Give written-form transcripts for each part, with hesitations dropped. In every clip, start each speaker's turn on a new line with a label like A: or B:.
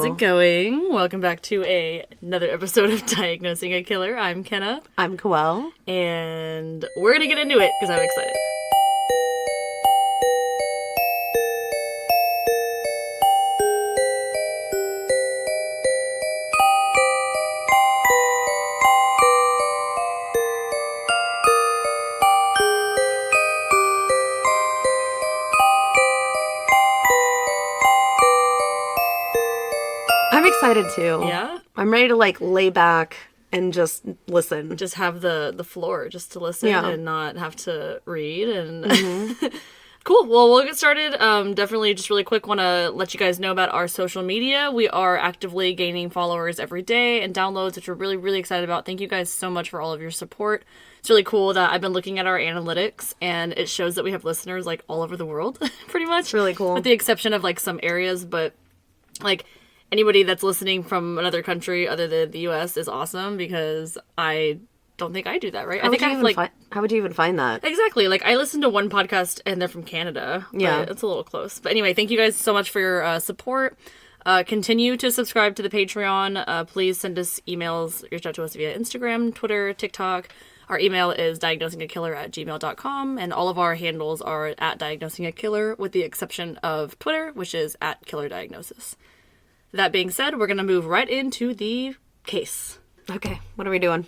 A: How's it going? Welcome back to another episode of Diagnosing a Killer. I'm Kenna.
B: I'm Coel.
A: And we're going to get into it because I'm excited.
B: I'm excited too.
A: Yeah?
B: I'm ready to lay back and just listen.
A: Just have the floor just to listen and not have to read. And Cool. Well, we'll get started. Definitely just really quick want to let you guys know about our social media. We are actively gaining followers every day and downloads, which we're really, really excited about. Thank you guys so much for all of your support. It's really cool that I've been looking at our analytics and it shows that we have listeners all over the world, pretty much.
B: It's really cool.
A: With the exception of some areas, but anybody that's listening from another country other than the U.S. is awesome because I don't think I do that, right?
B: How would you even find that?
A: Exactly. I listen to one podcast and they're from Canada.
B: Yeah.
A: It's a little close. But anyway, thank you guys so much for your support. Continue to subscribe to the Patreon. Please send us emails. Reach out to us via Instagram, Twitter, TikTok. Our email is diagnosingakiller@gmail.com, and all of our handles are at diagnosingakiller, with the exception of Twitter, which is at killerdiagnosis. That being said, we're going to move right into the case.
B: Okay, what are we doing?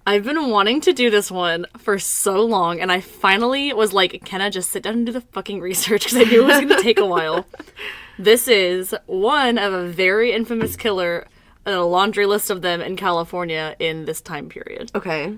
A: I've been wanting to do this one for so long, and I finally was like, Kenna, just sit down and do the fucking research, because I knew it was going to take a while. This is one of a very infamous killer, and a laundry list of them in California in this time period.
B: Okay.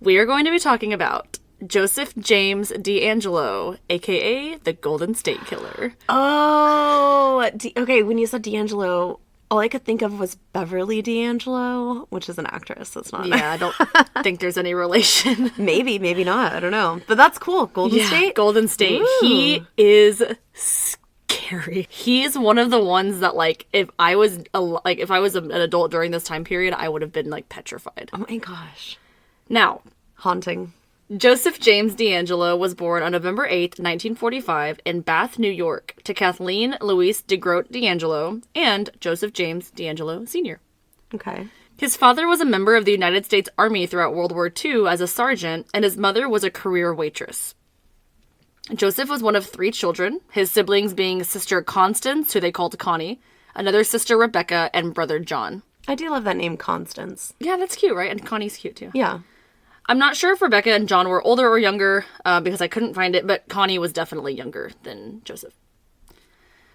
A: We are going to be talking about Joseph James DeAngelo, A.K.A. the Golden State Killer.
B: Oh, okay, when you said DeAngelo, all I could think of was Beverly DeAngelo, which is an actress. That's not.
A: Yeah, I don't think there's any relation.
B: Maybe not. I don't know. But that's cool. Golden State?
A: Golden State.
B: Ooh.
A: He is scary. He's one of the ones that, if I was an adult during this time period, I would have been, petrified.
B: Oh my gosh.
A: Now,
B: haunting.
A: Joseph James DeAngelo was born on November 8th, 1945, in Bath, New York, to Kathleen Louise DeGroat DeAngelo and Joseph James DeAngelo Sr.
B: Okay.
A: His father was a member of the United States Army throughout World War II as a sergeant, and his mother was a career waitress. Joseph was one of 3 children, his siblings being sister Constance, who they called Connie, another sister Rebecca, and brother John.
B: I do love that name, Constance.
A: Yeah, that's cute, right? And Connie's cute, too.
B: Yeah.
A: I'm not sure if Rebecca and John were older or younger, because I couldn't find it, but Connie was definitely younger than Joseph.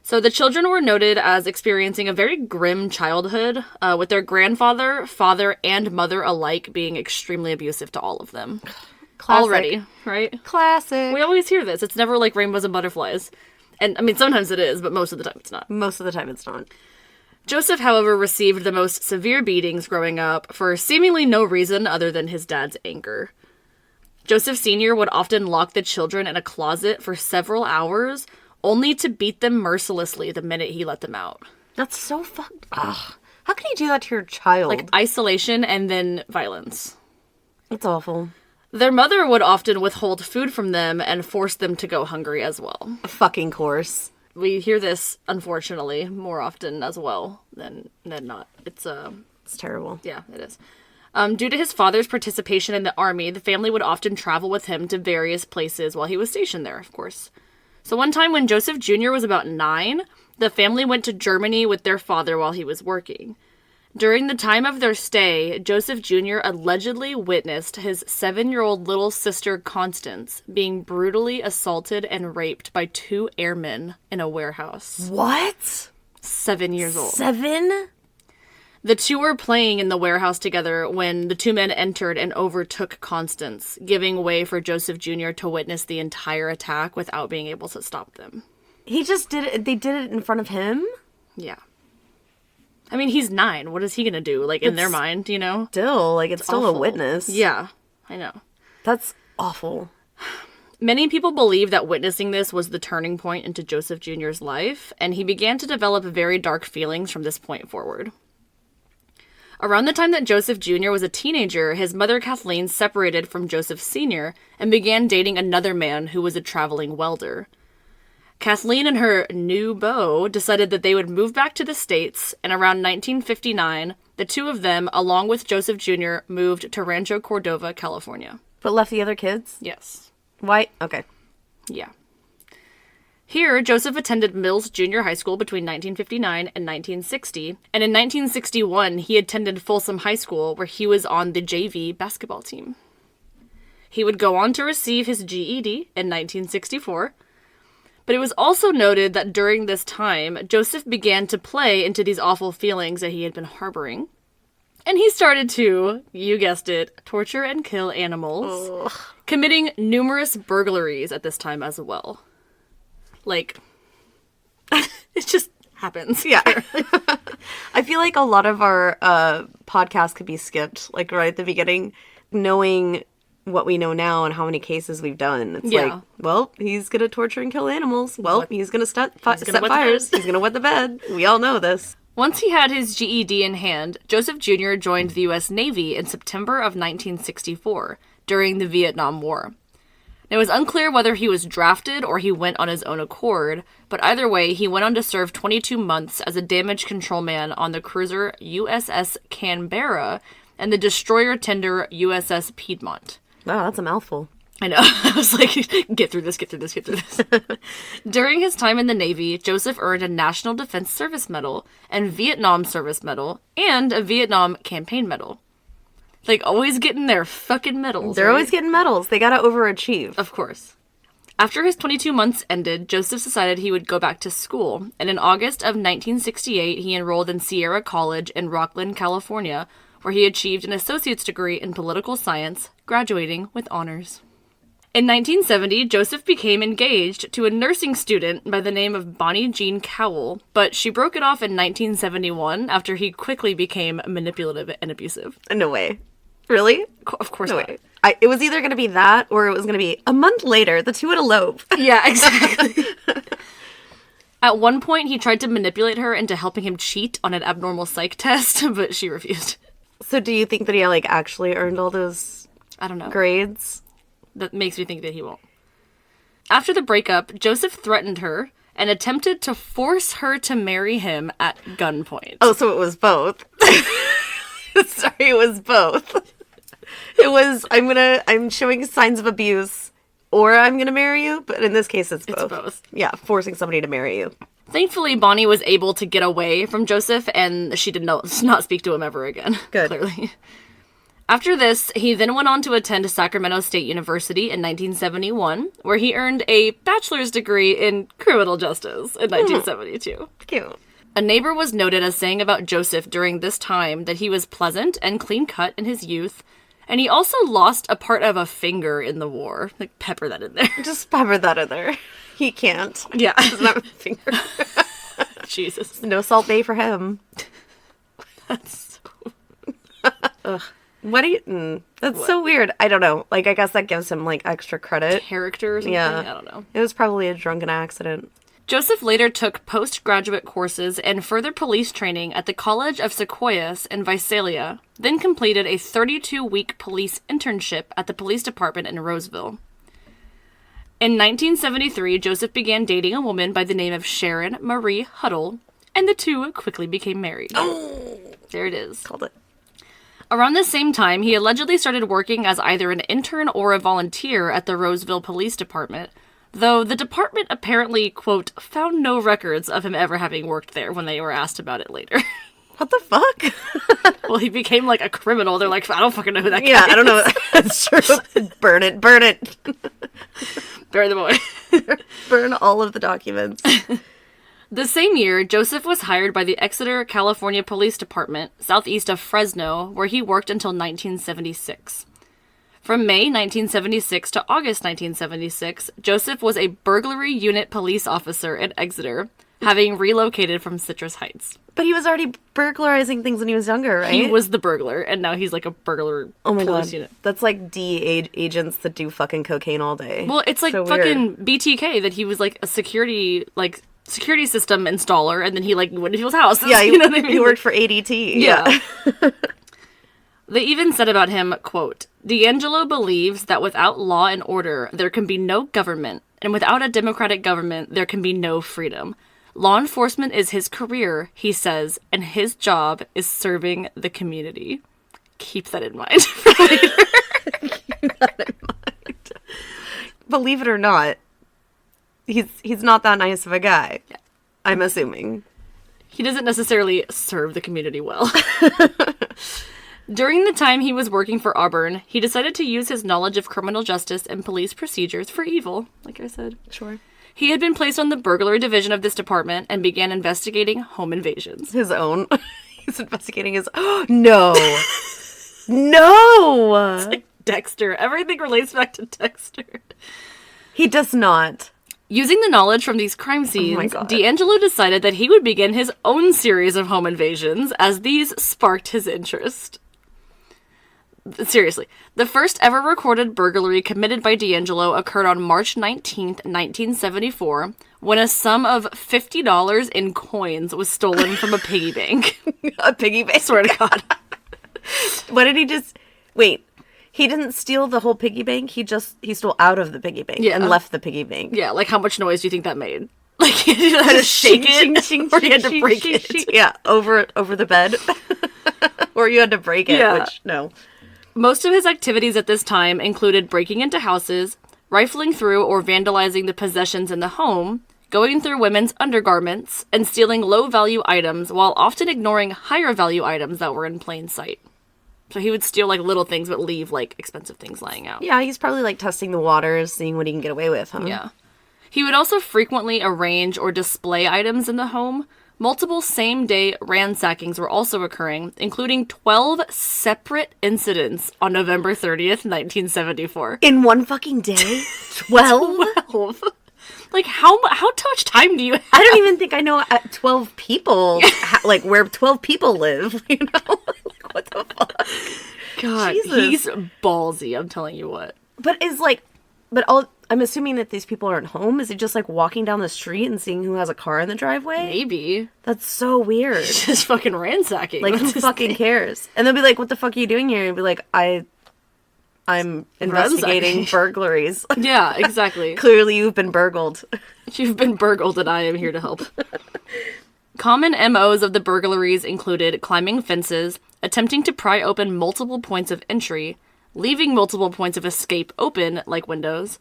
A: So the children were noted as experiencing a very grim childhood, with their grandfather, father, and mother alike being extremely abusive to all of them.
B: Classic.
A: Already, right?
B: Classic.
A: We always hear this. It's never like rainbows and butterflies. And, sometimes it is, but most of the time it's not.
B: Most of the time it's not.
A: Joseph, however, received the most severe beatings growing up for seemingly no reason other than his dad's anger. Joseph Sr. would often lock the children in a closet for several hours, only to beat them mercilessly the minute he let them out.
B: That's so fucked. Ugh. How can you do that to your child?
A: Isolation and then violence.
B: It's awful.
A: Their mother would often withhold food from them and force them to go hungry as well.
B: A fucking course.
A: We hear this, unfortunately, more often as well than not. It's
B: terrible.
A: Yeah, it is. Due to his father's participation in the army, the family would often travel with him to various places while he was stationed there, of course. So one time when Joseph Jr. was about 9, the family went to Germany with their father while he was working. During the time of their stay, Joseph Jr. allegedly witnessed his 7-year-old little sister, Constance, being brutally assaulted and raped by 2 airmen in a warehouse.
B: What?
A: 7 years old.
B: 7?
A: The 2 were playing in the warehouse together when the 2 men entered and overtook Constance, giving way for Joseph Jr. to witness the entire attack without being able to stop them.
B: He just did it. They did it in front of him?
A: Yeah. He's 9. What is he gonna do? In their mind, you know?
B: Still, it's still
A: awful.
B: a witness.
A: Yeah, I know.
B: That's awful.
A: Many people believe that witnessing this was the turning point into Joseph Jr.'s life, and he began to develop very dark feelings from this point forward. Around the time that Joseph Jr. was a teenager, his mother Kathleen separated from Joseph Sr. and began dating another man who was a traveling welder. Kathleen and her new beau decided that they would move back to the States, and around 1959, the two of them, along with Joseph Jr., moved to Rancho Cordova, California.
B: But left the other kids?
A: Yes.
B: Why? Okay.
A: Yeah. Here, Joseph attended Mills Junior High School between 1959 and 1960, and in 1961, he attended Folsom High School, where he was on the JV basketball team. He would go on to receive his GED in 1964, but it was also noted that during this time, Joseph began to play into these awful feelings that he had been harboring. And he started to, you guessed it, torture and kill animals, committing numerous burglaries at this time as well. Like, it just happens.
B: Yeah. I feel like a lot of our podcasts could be skipped, like right at the beginning, knowing what we know now and how many cases we've done. It's like, well, he's going to torture and kill animals. Well, he's going to set fires. He's going to wet the bed. We all know this.
A: Once he had his GED in hand, Joseph Jr. joined the U.S. Navy in September of 1964 during the Vietnam War. It was unclear whether he was drafted or he went on his own accord, but either way, he went on to serve 22 months as a damage control man on the cruiser USS Canberra and the destroyer tender USS Piedmont.
B: Wow, that's a mouthful.
A: I know. I was like, get through this. During his time in the Navy, Joseph earned a National Defense Service Medal and Vietnam Service Medal and a Vietnam Campaign Medal. Like, always getting their fucking medals.
B: They're always getting medals. They gotta overachieve.
A: Of course. After his 22 months ended, Joseph decided he would go back to school, and in August of 1968, he enrolled in Sierra College in Rocklin, California, where he achieved an associate's degree in political science, graduating with honors. In 1970, Joseph became engaged to a nursing student by the name of Bonnie Jean Cowell, but she broke it off in 1971 after he quickly became manipulative and abusive.
B: No way. Really?
A: Of course
B: no
A: not.
B: Way. It was either going to be that or it was going to be a month later, the two would elope.
A: Yeah, exactly. At one point, he tried to manipulate her into helping him cheat on an abnormal psych test, but she refused.
B: So do you think that he, like, actually earned all those
A: I don't know.
B: grades?
A: That makes me think that he won't. After the breakup, Joseph threatened her and attempted to force her to marry him at gunpoint.
B: Oh, so it was both. Sorry, it was both. It was, I'm showing signs of abuse, or I'm gonna marry you, but in this case, it's both.
A: It's both.
B: Yeah, forcing somebody to marry you.
A: Thankfully, Bonnie was able to get away from Joseph, and she did not speak to him ever again.
B: Good.
A: Clearly. After this, he then went on to attend Sacramento State University in 1971, where he earned a bachelor's degree in criminal justice in 1972.
B: Cute.
A: A neighbor was noted as saying about Joseph during this time that he was pleasant and clean-cut in his youth, and he also lost a part of a finger in the war. Like, pepper that in there.
B: Just pepper that in there. He can't.
A: Yeah.
B: It's not a finger.
A: Jesus.
B: No Salt Bay for him.
A: That's so...
B: Ugh. What do you... That's so weird. I don't know. Like, I guess that gives him, like, extra credit.
A: Character or something?
B: Yeah.
A: I don't know.
B: It was probably a drunken accident.
A: Joseph later took postgraduate courses and further police training at the College of Sequoias in Visalia, then completed a 32-week police internship at the police department in Roseville. In 1973, Joseph began dating a woman by the name of Sharon Marie Huddle, and the two quickly became married.
B: Oh!
A: There it is.
B: Called it.
A: Around the same time, he allegedly started working as either an intern or a volunteer at the Roseville Police Department, though the department apparently, quote, found no records of him ever having worked there when they were asked about it later.
B: What the fuck?
A: Well, he became, like, a criminal. They're like, I don't fucking know who that guy is.
B: Yeah, I don't know. That's true. Burn it. Burn it.
A: Bury the boy.
B: Burn all of the documents.
A: The same year, Joseph was hired by the Exeter, California Police Department, southeast of Fresno, where he worked until 1976. From May 1976 to August 1976, Joseph was a burglary unit police officer at Exeter, having relocated from Citrus Heights.
B: But he was already burglarizing things when he was younger, right?
A: He was the burglar, and now he's like a burglar police unit.
B: That's like DEA agents that do fucking cocaine all day.
A: Well, it's like
B: so
A: fucking weird. BTK, that he was like a security system installer, and then he like went to people's houses.
B: Yeah,
A: you know what I mean?
B: He worked for ADT.
A: Yeah. They even said about him, quote, DeAngelo believes that without law and order, there can be no government, And without a democratic government, there can be no freedom. Law enforcement is his career, he says, and his job is serving the community. Keep that in mind for later.
B: Keep that in mind. Believe it or not, he's not that nice of a guy. Yeah. I'm assuming.
A: He doesn't necessarily serve the community well. During the time he was working for Auburn, he decided to use his knowledge of criminal justice and police procedures for evil, like I said.
B: Sure.
A: He had been placed on the burglary division of this department and began investigating home invasions.
B: His own. He's investigating his... No! No!
A: It's like Dexter. Everything relates back to Dexter.
B: He does not.
A: Using the knowledge from these crime scenes, DeAngelo decided that he would begin his own series of home invasions, as these sparked his interest. Seriously, the first ever recorded burglary committed by DeAngelo occurred on March 19th, 1974, when a sum of $50 in coins was stolen from a piggy bank.
B: A piggy bank?
A: Swear to God.
B: What did he just... Wait, he didn't steal the whole piggy bank? He stole out of the piggy bank and left the piggy bank.
A: Yeah, like how much noise do you think that made? Like, he had to shake it, or he had to break it.
B: Yeah, over the bed. Or you had to break it, which, no.
A: Most of his activities at this time included breaking into houses, rifling through or vandalizing the possessions in the home, going through women's undergarments, and stealing low-value items while often ignoring higher-value items that were in plain sight. So he would steal, like, little things but leave, like, expensive things lying out.
B: Yeah, he's probably, like, testing the waters, seeing what he can get away with, huh?
A: Yeah. He would also frequently arrange or display items in the home. Multiple same-day ransackings were also occurring, including 12 separate incidents on November 30th, 1974.
B: In one fucking day? 12?
A: 12? Like, how much time do you have?
B: I don't even think I know 12 people, like, where 12 people live, you know? Like, what the fuck?
A: God,
B: Jesus.
A: He's ballsy, I'm telling you what.
B: But I'm assuming that these people aren't home. Is he just, like, walking down the street and seeing who has a car in the driveway?
A: Maybe.
B: That's so weird.
A: Just fucking ransacking.
B: Like, who fucking cares? And they'll be like, what the fuck are you doing here? And be like, I'm investigating burglaries.
A: Yeah, exactly.
B: Clearly you've been burgled.
A: You've been burgled and I am here to help. Common MOs of the burglaries included climbing fences, attempting to pry open multiple points of entry, leaving multiple points of escape open, like windows,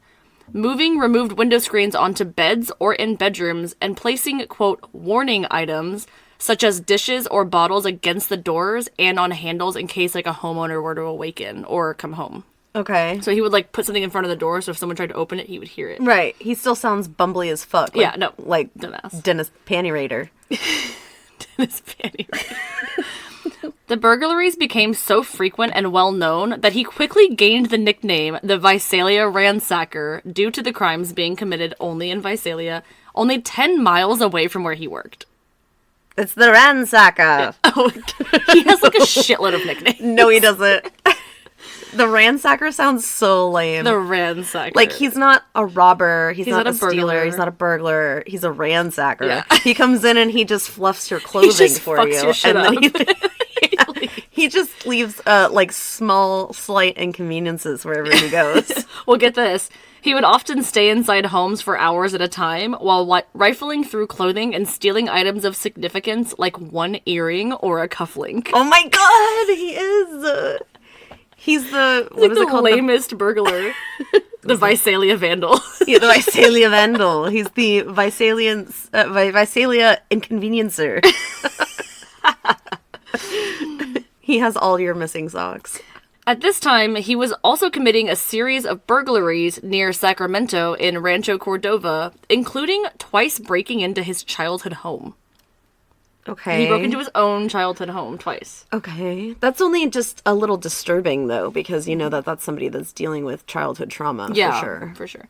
A: moving removed window screens onto beds or in bedrooms, and placing, quote, warning items, such as dishes or bottles against the doors and on handles in case, like, a homeowner were to awaken or come home.
B: Okay.
A: So he would, like, put something in front of the door, so if someone tried to open it, he would hear it.
B: Right. He still sounds bumbly as fuck. Like,
A: yeah, no.
B: Like
A: Dumbass.
B: Dennis Panty Raider.
A: Dennis Panty Raider. The burglaries became so frequent and well-known that he quickly gained the nickname the Visalia Ransacker due to the crimes being committed only in Visalia, only 10 miles away from where he worked.
B: It's the Ransacker.
A: Yeah. Oh, he has, like, a shitload of nicknames.
B: No, he doesn't. The Ransacker sounds so lame.
A: The Ransacker.
B: Like, he's not a robber. He's not a
A: burglar.
B: stealer. He's not a burglar. He's a ransacker.
A: Yeah.
B: He comes in and he just fluffs your clothing for you.
A: Your shit
B: and
A: up.
B: then he just leaves, like, small, slight inconveniences wherever he goes.
A: Well, get this. He would often stay inside homes for hours at a time while rifling through clothing and stealing items of significance like one earring or a cufflink.
B: Oh my god, he is! He's the... What is it called?
A: The lamest burglar. The Visalia Vandal.
B: Yeah, the Visalia Vandal. He's the Visalia Inconveniencer. He has all your missing socks.
A: At this time, he was also committing a series of burglaries near Sacramento in Rancho Cordova, including twice breaking into his childhood home.
B: Okay.
A: He broke into his own childhood home twice.
B: Okay. That's only just a little disturbing, though, because you know that's somebody that's dealing with childhood trauma,
A: For sure.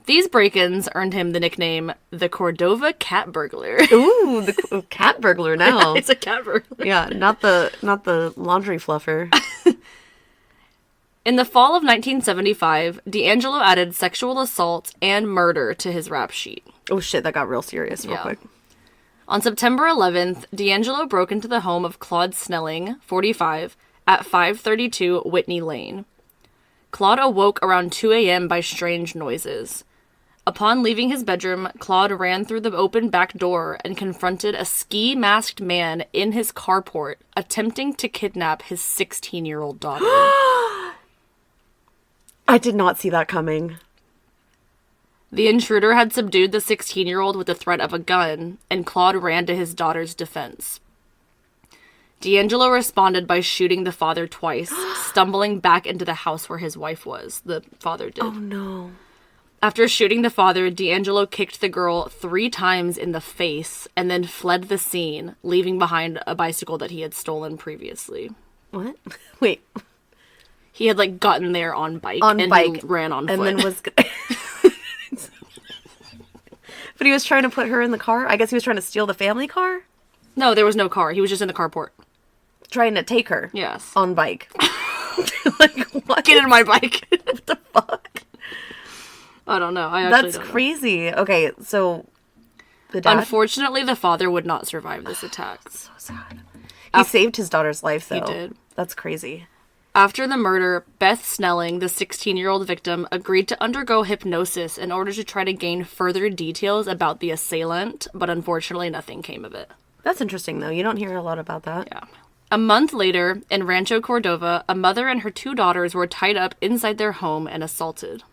A: These break-ins earned him the nickname the Cordova Cat Burglar.
B: Ooh, the cat burglar now.
A: It's a cat burglar.
B: Yeah, not the laundry fluffer.
A: In the fall of 1975, DeAngelo added sexual assault and murder to his rap sheet.
B: Oh shit, that got real serious real quick.
A: On September 11th, DeAngelo broke into the home of Claude Snelling, 45, at 532 Whitney Lane. Claude awoke around 2 a.m. by strange noises. Upon leaving his bedroom, Claude ran through the open back door and confronted a ski-masked man in his carport, attempting to kidnap his 16-year-old daughter.
B: I did not see that coming.
A: The intruder had subdued the 16-year-old with the threat of a gun, and Claude ran to his daughter's defense. DeAngelo responded by shooting the father twice, stumbling back into the house where his wife was. The father did.
B: Oh, no.
A: After shooting the father, DeAngelo kicked the girl 3 times in the face and then fled the scene, leaving behind a bicycle that he had stolen previously.
B: What? Wait.
A: He had, like, gotten there on bike. He ran on foot.
B: And then was... But he was trying to put her in the car? I guess he was trying to steal the family car?
A: No, there was no car. He was just in the carport.
B: Trying to take her?
A: Yes.
B: On bike. Like, what?
A: Get in my bike.
B: What the fuck?
A: I don't know. That's
B: crazy. Okay, so the dad...
A: Unfortunately, the father would not survive this attack.
B: So sad. He saved his daughter's life, though.
A: He did.
B: That's crazy.
A: After the murder, Beth Snelling, the 16-year-old victim, agreed to undergo hypnosis in order to try to gain further details about the assailant, but unfortunately nothing came of it.
B: That's interesting, though. You don't hear a lot about that.
A: Yeah. A month later, in Rancho Cordova, a mother and her 2 daughters were tied up inside their home and assaulted.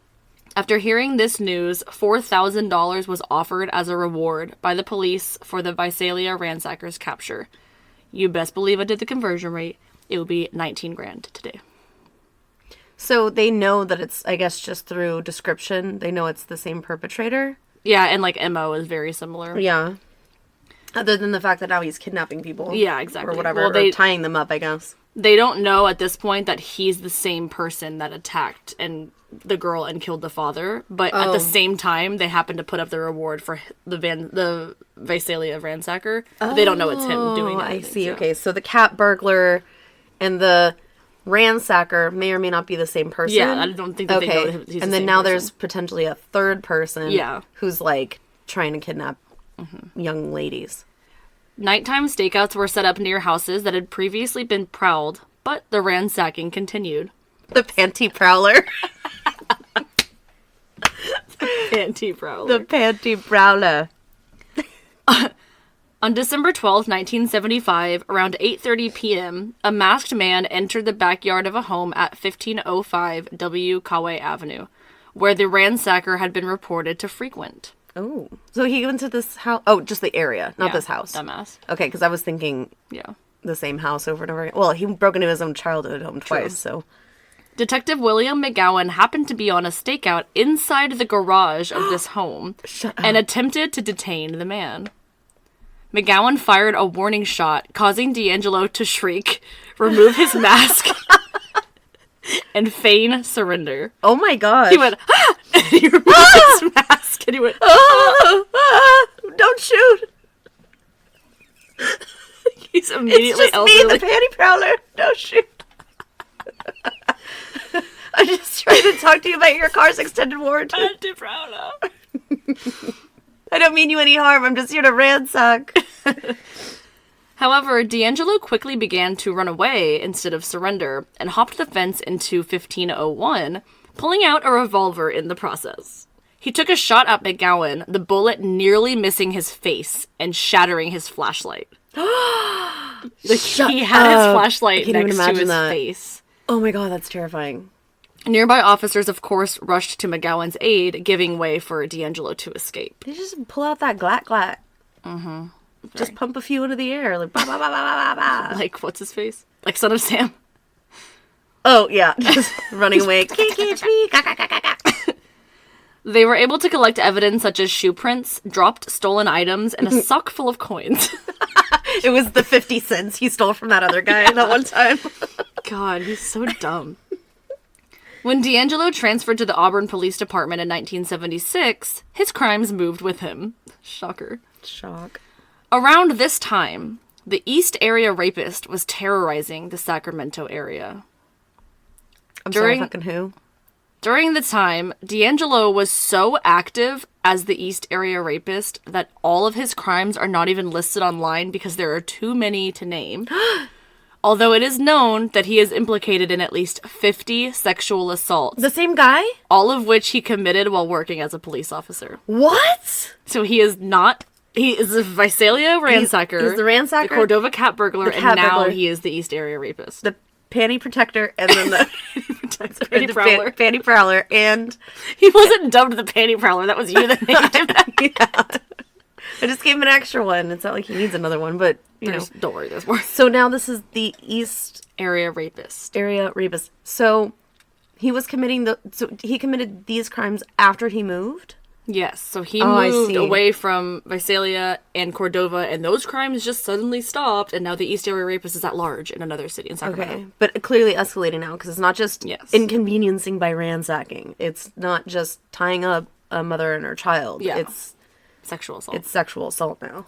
A: After hearing this news, $4,000 was offered as a reward by the police for the Visalia ransackers' capture. You best believe I did the conversion rate. It would be $19,000 today.
B: So they know that it's, I guess, just through description, they know it's the same perpetrator?
A: Yeah, and, like, MO is very similar.
B: Yeah. Other than the fact that now he's kidnapping people.
A: Yeah, exactly.
B: Or whatever, or tying them up, I guess.
A: They don't know at this point that he's the same person that attacked the girl and killed the father, but at the same time, they happen to put up the reward for the Visalia ransacker. They don't know it's him doing it.
B: I see. Yeah. Okay, so the cat burglar and the ransacker may or may not be the same person.
A: Yeah, I don't think that they know that he's
B: and
A: the
B: then now
A: same person.
B: there's potentially a third person who's, like, trying to kidnap young ladies.
A: Nighttime stakeouts were set up near houses that had previously been prowled, but the ransacking continued.
B: The panty prowler.
A: Panty prowler.
B: The panty prowler.
A: On December 12th, 1975, around 8:30 p.m., a masked man entered the backyard of a home at 1505 W. Kauai Avenue, where the ransacker had been reported to frequent.
B: Oh. So he went to this house? Oh, just the area, not this house.
A: Dumbass.
B: Okay, because I was thinking the same house over and over again. Well, he broke into his own childhood home twice, so...
A: Detective William McGowan happened to be on a stakeout inside the garage of this home and attempted to detain the man. McGowan fired a warning shot, causing DeAngelo to shriek, remove his mask, and feign surrender.
B: Oh my god.
A: He went, ah! And he removed his mask, and he went,
B: don't shoot!
A: He's immediately
B: it's just me, the panty prowler. Don't shoot. I'm just trying to talk to you about your car's extended warranty.
A: Panty prowler.
B: I don't mean you any harm. I'm just here to ransack.
A: However, DeAngelo quickly began to run away instead of surrender and hopped the fence into 1501, pulling out a revolver in the process. He took a shot at McGowan, the bullet nearly missing his face and shattering his flashlight. He had his flashlight next to his face.
B: Oh my god, that's terrifying.
A: Nearby officers, of course, rushed to McGowan's aid, giving way for DeAngelo to escape.
B: They just pull out that glack. Mm-hmm. Just pump a few into the air, like bah, bah, bah, bah, bah, bah.
A: Like, what's his face? Like Son of Sam.
B: Oh, yeah. Just running away.
A: They were able to collect evidence such as shoe prints, dropped stolen items, and a sock full of coins.
B: It was the 50 cents he stole from that other guy that one time.
A: God, he's so dumb. When DeAngelo transferred to the Auburn Police Department in 1976, his crimes moved with him. Shocker.
B: Shock.
A: Around this time, the East Area rapist was terrorizing the Sacramento area.
B: Sorry, fucking who?
A: During the time, DeAngelo was so active as the East Area rapist that all of his crimes are not even listed online because there are too many to name. although it is known that he is implicated in at least 50 sexual assaults,
B: The same guy?
A: all of which he committed while working as a police officer.
B: What?
A: So he is a Visalia ransacker,
B: He's the ransacker,
A: the Cordova cat burglar,
B: the cat
A: and now
B: burglar.
A: he is the East Area rapist.
B: the panty protector, and then the
A: Panty
B: the
A: prowler.
B: panty prowler, and
A: He wasn't dubbed the panty prowler. That was you that named him that.
B: yeah. I just gave him an extra one. It's not like he needs another one, but you know.
A: Don't worry, there's more.
B: So now this is the East
A: Area rapist.
B: Area rapist. So he committed these crimes after he moved.
A: Yes, so he
B: I
A: moved
B: see.
A: away from Visalia and Cordova, and those crimes just suddenly stopped, and now the East Area rapist is at large in another city in Sacramento.
B: Okay, but clearly escalating now because it's not just
A: Yes.
B: inconveniencing by ransacking. It's not just tying up a mother and her child.
A: Yeah.
B: It's
A: Sexual assault.
B: sexual assault now.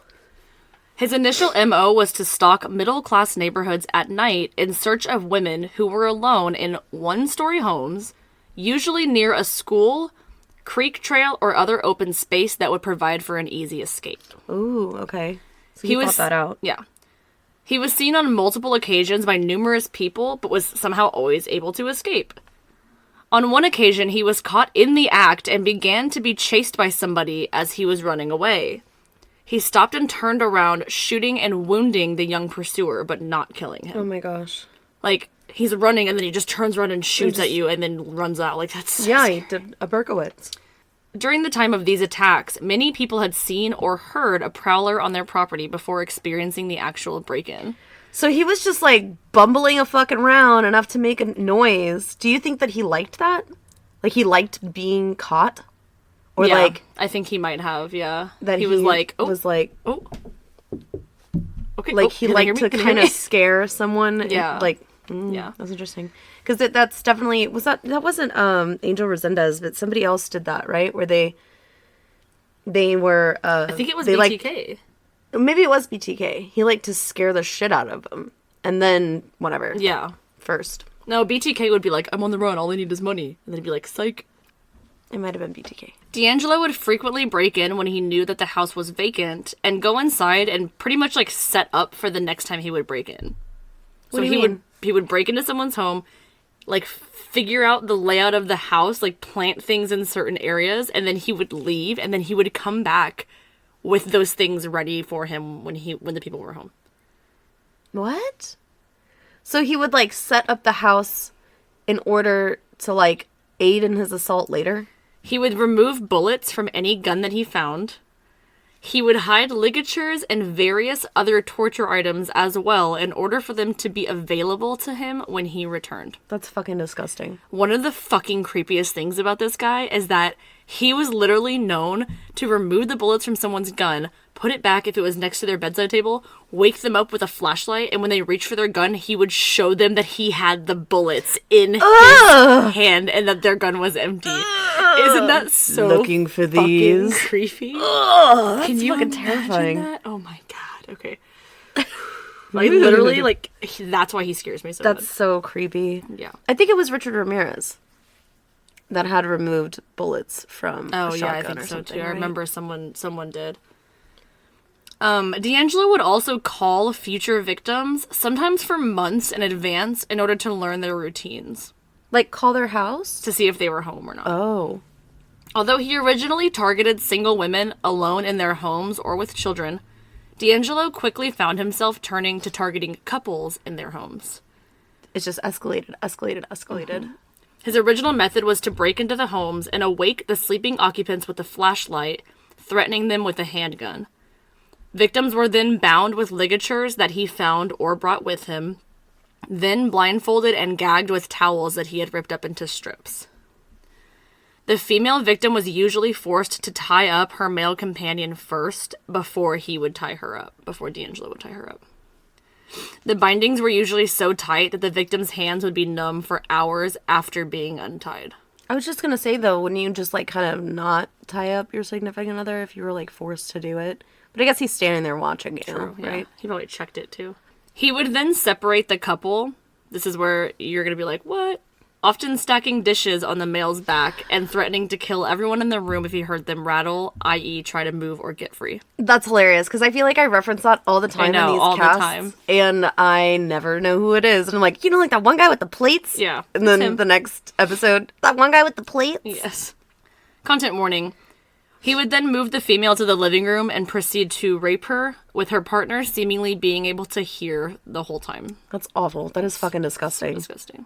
A: His initial MO was to stalk middle-class neighborhoods at night in search of women who were alone in one-story homes, usually near a school, creek trail, or other open space that would provide for an easy escape.
B: Ooh, okay. So he thought that out.
A: Yeah. He was seen on multiple occasions by numerous people, but was somehow always able to escape. On one occasion, he was caught in the act and began to be chased by somebody as he was running away. He stopped and turned around, shooting and wounding the young pursuer, but not killing him.
B: Oh my gosh.
A: Like, he's running and then he just turns around and shoots at you and then runs out. Like, that's so
B: Yeah,
A: scary.
B: he did a Berkowitz.
A: During the time of these attacks, many people had seen or heard a prowler on their property before experiencing the actual break-in.
B: So he was just like bumbling a fucking around enough to make a noise. Do you think that he liked that? Like he liked being caught? Or
A: Yeah,
B: like
A: I think he might have, yeah.
B: that
A: he was like, oh,
B: oh,
A: okay.
B: like
A: oh,
B: he
A: can they hear
B: liked
A: me?
B: to
A: Can they
B: kind
A: hear
B: of
A: me?
B: scare someone.
A: Yeah. Yeah.
B: That's interesting. Because that's definitely that wasn't Angel Resendez, but somebody else did that, right? Where they were
A: I think it was
B: they
A: BTK.
B: maybe it was BTK. He liked to scare the shit out of them, and then whatever.
A: Yeah.
B: First,
A: No, BTK would be like, I'm on the run, all I need is money. And then he'd be like, psych.
B: it might have been BTK.
A: DeAngelo would frequently break in when he knew that the house was vacant and go inside and pretty much like set up for the next time he would break in.
B: What
A: So
B: do you
A: he
B: mean?
A: would break into someone's home, like figure out the layout of the house, like plant things in certain areas, and then he would leave and then he would come back with those things ready for him when the people were home.
B: What? So he would like set up the house in order to like aid in his assault later?
A: He would remove bullets from any gun that he found. He would hide ligatures and various other torture items as well in order for them to be available to him when he returned.
B: That's fucking disgusting.
A: One of the fucking creepiest things about this guy is that he was literally known to remove the bullets from someone's gun, put it back if it was next to their bedside table, wake them up with a flashlight, and when they reached for their gun, he would show them that he had the bullets in his hand and that their gun was empty. Isn't that so
B: Looking for
A: fucking
B: these.
A: creepy?
B: That's
A: Can you
B: fucking
A: imagine
B: terrifying.
A: that? Oh my god. Okay. Like literally, like that's why he scares me so
B: That's so creepy.
A: much. Yeah.
B: I think it was Richard Ramirez that had removed bullets from
A: Oh
B: a
A: yeah, I
B: shotgun
A: think
B: or
A: so
B: something,
A: too. I
B: right?
A: remember someone did. DeAngelo would also call future victims, sometimes for months in advance, in order to learn their routines,
B: Like call their house?
A: to see if they were home or not.
B: Oh.
A: Although he originally targeted single women alone in their homes or with children, DeAngelo quickly found himself turning to targeting couples in their homes.
B: It's just escalated.
A: Mm-hmm. His original method was to break into the homes and awake the sleeping occupants with a flashlight, threatening them with a handgun. Victims were then bound with ligatures that he found or brought with him, then blindfolded and gagged with towels that he had ripped up into strips. The female victim was usually forced to tie up her male companion first before DeAngelo would tie her up. The bindings were usually so tight that the victim's hands would be numb for hours after being untied.
B: I was just gonna say though, wouldn't you just like kind of not tie up your significant other if you were like forced to do it? But I guess he's standing there watching you,
A: Yeah,
B: right?
A: he probably checked it too. He would then separate the couple. This is where you're going to be like, what? often stacking dishes on the male's back and threatening to kill everyone in the room if he heard them rattle, i.e. try to move or get free.
B: That's hilarious, because I feel like I reference that all the time in these
A: all
B: casts,
A: the time.
B: and I never know who it is. And I'm like, like that one guy with the plates?
A: Yeah.
B: And then the next episode, that one guy with the plates?
A: Yes. Content warning. He would then move the female to the living room and proceed to rape her, with her partner seemingly being able to hear the whole time.
B: That's awful. That is fucking disgusting.
A: Disgusting.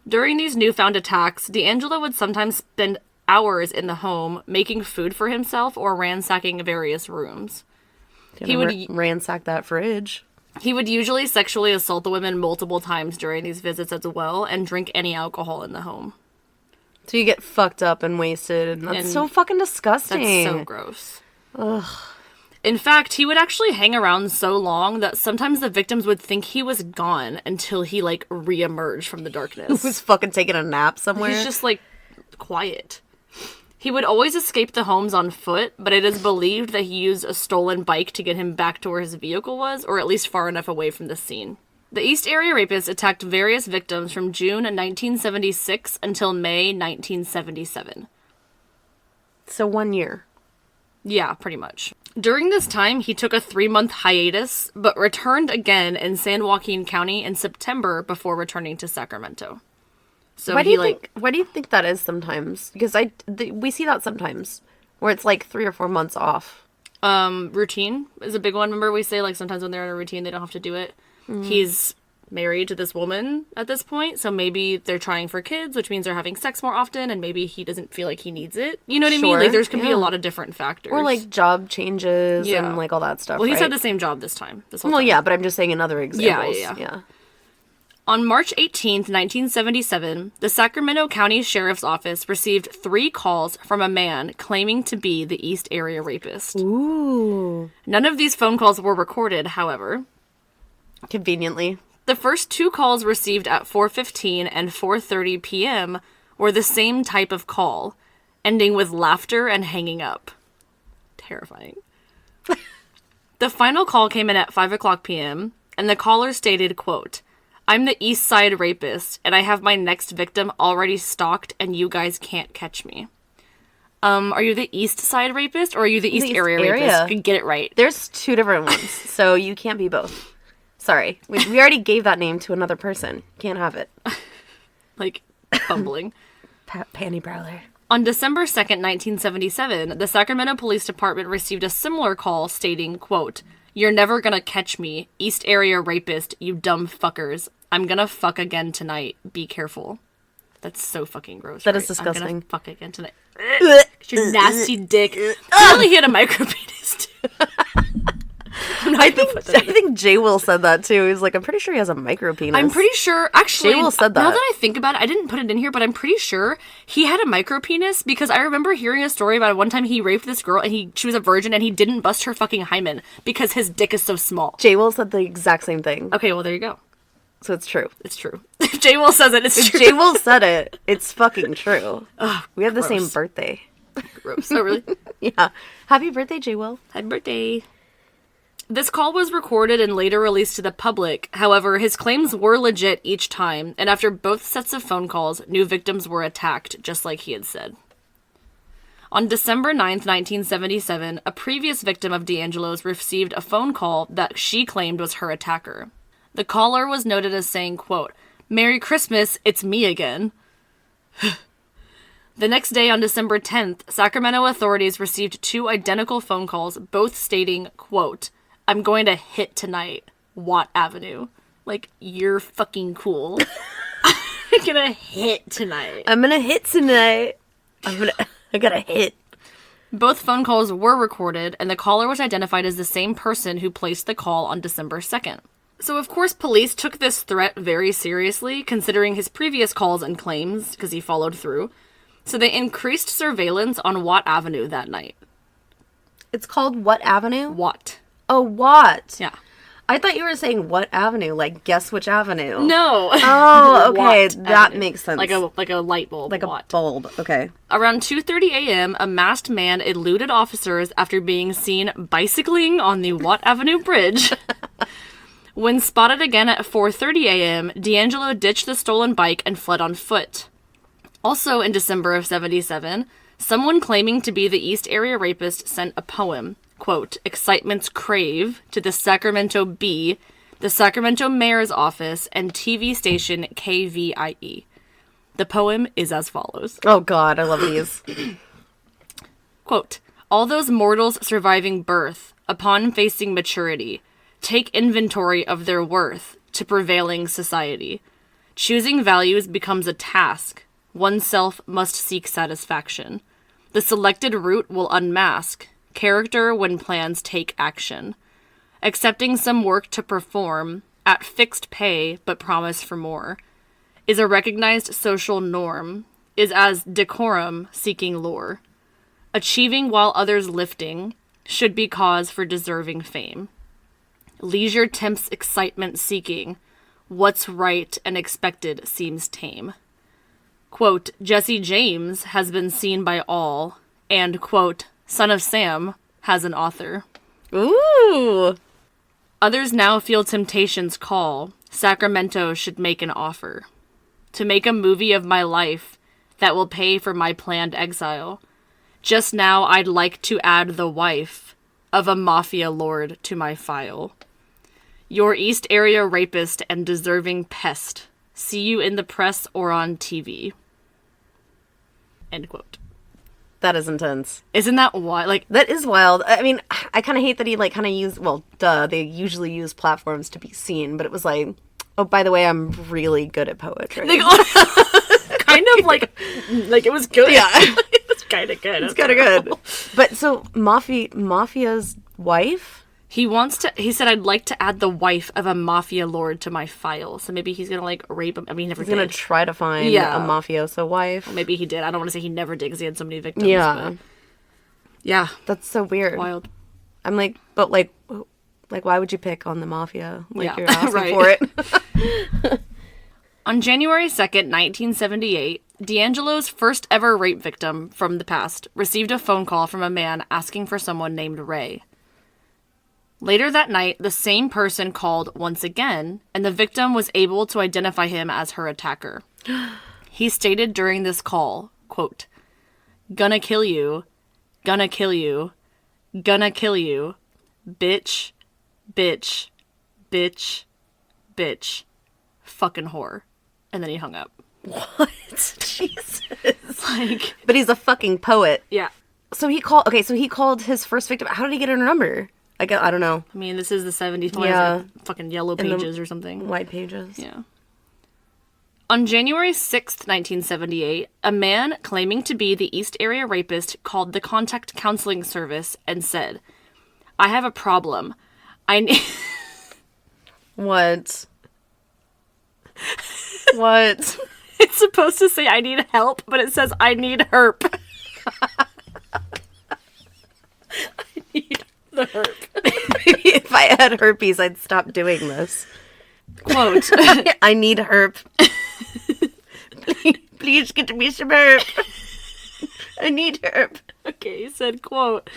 A: During these newfound attacks, DeAngelo would sometimes spend hours in the home making food for himself or ransacking various rooms.
B: He would ransack that fridge.
A: He would usually sexually assault the women multiple times during these visits as well and drink any alcohol in the home.
B: So you get fucked up and wasted, and that's so fucking disgusting.
A: That's so gross. Ugh. In fact, he would actually hang around so long that sometimes the victims would think he was gone until he, re-emerged from the darkness.
B: He was fucking taking a nap somewhere.
A: He's just, quiet. He would always escape the homes on foot, but it is believed that he used a stolen bike to get him back to where his vehicle was, or at least far enough away from the scene. The East Area Rapist attacked various victims from June 1976 until May 1977.
B: So 1 year.
A: Yeah, pretty much. During this time, he took a 3-month hiatus, but returned again in San Joaquin County in September before returning to Sacramento. So
B: why do you think that is sometimes? Because we see that sometimes, where it's 3 or 4 months off.
A: Routine is a big one. Remember we say sometimes when they're in a routine, they don't have to do it. He's married to this woman at this point, so maybe they're trying for kids, which means they're having sex more often, and maybe he doesn't feel like he needs it. You know what I mean? There's can be a lot of different factors.
B: Or job changes and all that stuff.
A: Well, he's had the same job this time.
B: Yeah, but I'm just saying another example. Yeah.
A: On March 18th, 1977, the Sacramento County Sheriff's Office received 3 calls from a man claiming to be the East Area Rapist.
B: Ooh.
A: None of these phone calls were recorded, however.
B: Conveniently.
A: The first 2 calls received at 4:15 and 4:30 p.m. were the same type of call, ending with laughter and hanging up. Terrifying. The final call came in at 5:00 p.m., and the caller stated, quote, "I'm the East Side Rapist, and I have my next victim already stalked, and you guys can't catch me." Are you the East Side Rapist, or are you the East Area Rapist? Get it right.
B: There's 2 different ones, so you can't be both. Sorry. We already gave that name to another person. Can't have it.
A: Bumbling.
B: Panty Prowler.
A: On December 2nd, 1977, the Sacramento Police Department received a similar call stating, quote, "You're never gonna catch me, East Area Rapist, you dumb fuckers. I'm gonna fuck again tonight. Be careful." That's so fucking gross.
B: That is disgusting.
A: I'm gonna fuck again tonight. Your nasty dick. Really, he had a micro penis, too.
B: I think Jay Will said that too. He's like, I'm pretty sure he has a micro penis.
A: I'm pretty sure, actually,
B: Jay Will said that.
A: Now that I think about it, I didn't put it in here, but I'm pretty sure he had a micro penis because I remember hearing a story about one time he raped this girl and she was a virgin and he didn't bust her fucking hymen because his dick is so small.
B: Jay Will said the exact same thing.
A: Okay, well, there you go.
B: So it's true.
A: It's true. If Jay Will says it, it's true.
B: If Jay Will said it, it's fucking true.
A: Oh,
B: we have
A: gross.
B: the same birthday.
A: Gross. Oh, really?
B: Yeah. Happy birthday, Jay Will.
A: Happy birthday. This call was recorded and later released to the public. However, his claims were legit each time, and after both sets of phone calls, new victims were attacked, just like he had said. On December 9th, 1977, a previous victim of DeAngelo's received a phone call that she claimed was her attacker. The caller was noted as saying, quote, "Merry Christmas, it's me again." The next day, on December 10th, Sacramento authorities received 2 identical phone calls, both stating, quote, "I'm going to hit tonight, Watt Avenue." You're fucking cool. I'm gonna hit tonight.
B: I'm gonna hit tonight. I gotta hit.
A: Both phone calls were recorded, and the caller was identified as the same person who placed the call on December 2nd. So, of course, police took this threat very seriously, considering his previous calls and claims, because he followed through. So they increased surveillance on Watt Avenue that night.
B: It's called what Avenue?
A: Watt.
B: Oh, Watt.
A: Yeah.
B: I thought you were saying what avenue, guess which avenue.
A: No.
B: Oh, okay.
A: Watt
B: that
A: Avenue.
B: Makes sense.
A: Like a light bulb.
B: Like
A: Watt.
B: a bulb. Okay.
A: Around 2:30 a.m., a masked man eluded officers after being seen bicycling on the Watt Avenue Bridge When spotted again at 4:30 a.m., DeAngelo ditched the stolen bike and fled on foot. Also in December of 77, someone claiming to be the East Area Rapist sent a poem, quote, "Excitement's Crave," to the Sacramento Bee, the Sacramento Mayor's Office, and TV station KVIE. The poem is as follows.
B: Oh, God, I love these.
A: Quote, "All those mortals surviving birth, upon facing maturity, take inventory of their worth to prevailing society. Choosing values becomes a task. Oneself must seek satisfaction. The selected route will unmask character when plans take action. Accepting some work to perform at fixed pay but promise for more is a recognized social norm, is as decorum seeking lore. Achieving while others lifting should be cause for deserving fame. Leisure tempts excitement seeking. What's right and expected seems tame. Quote, Jesse James has been seen by all, and, quote, Son of Sam has an author.
B: Ooh.
A: Others now feel temptation's call. Sacramento should make an offer. To make a movie of my life that will pay for my planned exile. Just now I'd like to add the wife of a mafia lord to my file. Your East Area rapist and deserving pest. See you in the press or on TV. End quote.
B: That is intense.
A: Isn't that wild? Like,
B: that is wild. I mean, I kind of hate that he, like, kind of used, well, duh, they usually use platforms to be seen, but it was like, oh, by the way, I'm really good at poetry.
A: Like, kind of like it was good.
B: Yeah.
A: It was kind of good.
B: It's kind of good. But so, Mafia's wife?
A: He said, I'd like to add the wife of a mafia lord to my file. So maybe he's going to, like, rape him. I mean, he never did.
B: He's going to try to find a mafioso wife.
A: Well, maybe he did. I don't want to say he never did because he had so many victims.
B: Yeah.
A: But yeah.
B: That's so weird.
A: Wild.
B: I'm like, but, like, why would you pick on the mafia? Like, you're asking
A: right.
B: for it.
A: On January 2nd, 1978, DeAngelo's first ever rape victim from the past received a phone call from a man asking for someone named Ray. Later that night, the same person called once again, and the victim was able to identify him as her attacker. He stated during this call, quote, "Gonna kill you, gonna kill you, gonna kill you, bitch, bitch, bitch, bitch, fucking whore." And then he hung up.
B: What? Jesus.
A: Like,
B: but he's a fucking poet.
A: yeah.
B: So he called his first victim. How did he get her number? I don't know.
A: I mean, this is the 70s.
B: Yeah.
A: Fucking yellow pages or something.
B: White pages.
A: Yeah. On January 6th, 1978, a man claiming to be the East Area Rapist called the Contact Counseling Service and said, "I have a problem. I need..."
B: What? What?
A: It's supposed to say, "I need help," but it says, "I need herp." I need the herp.
B: If I had herpes, I'd stop doing this.
A: Quote,
B: I need herp. Please get me some herp. I need herp.
A: Okay, he said, quote,